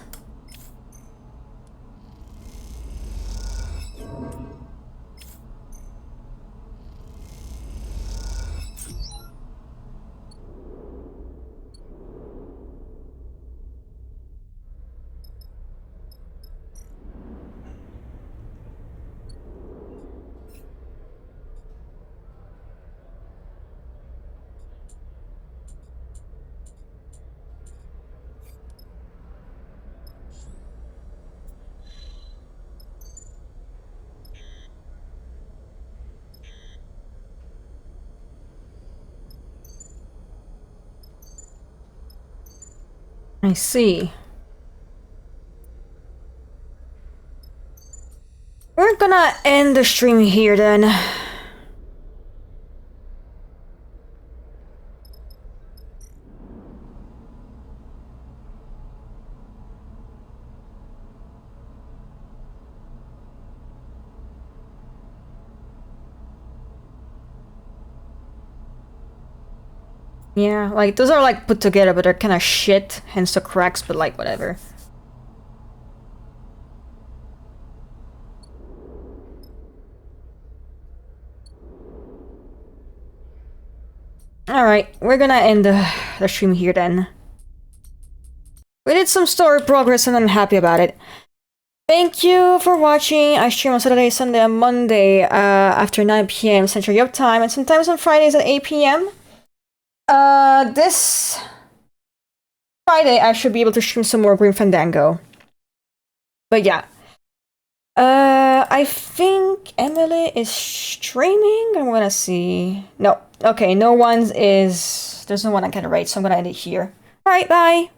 I see. We're gonna end the stream here then. Yeah, like, those are, like, put together, but they're kinda shit, hence the cracks, but, like, whatever. Alright, we're gonna end the stream here then. We did some story progress and I'm happy about it. Thank you for watching. I stream on Saturday, Sunday, and Monday after 9 p.m. Central Europe time, and sometimes on Fridays at 8 p.m. This Friday I should be able to stream some more Green Fandango. But yeah. I think Emily is streaming. I'm gonna see. No. Okay, no one's is... There's no one I can rate, so I'm gonna end it here. Alright, bye!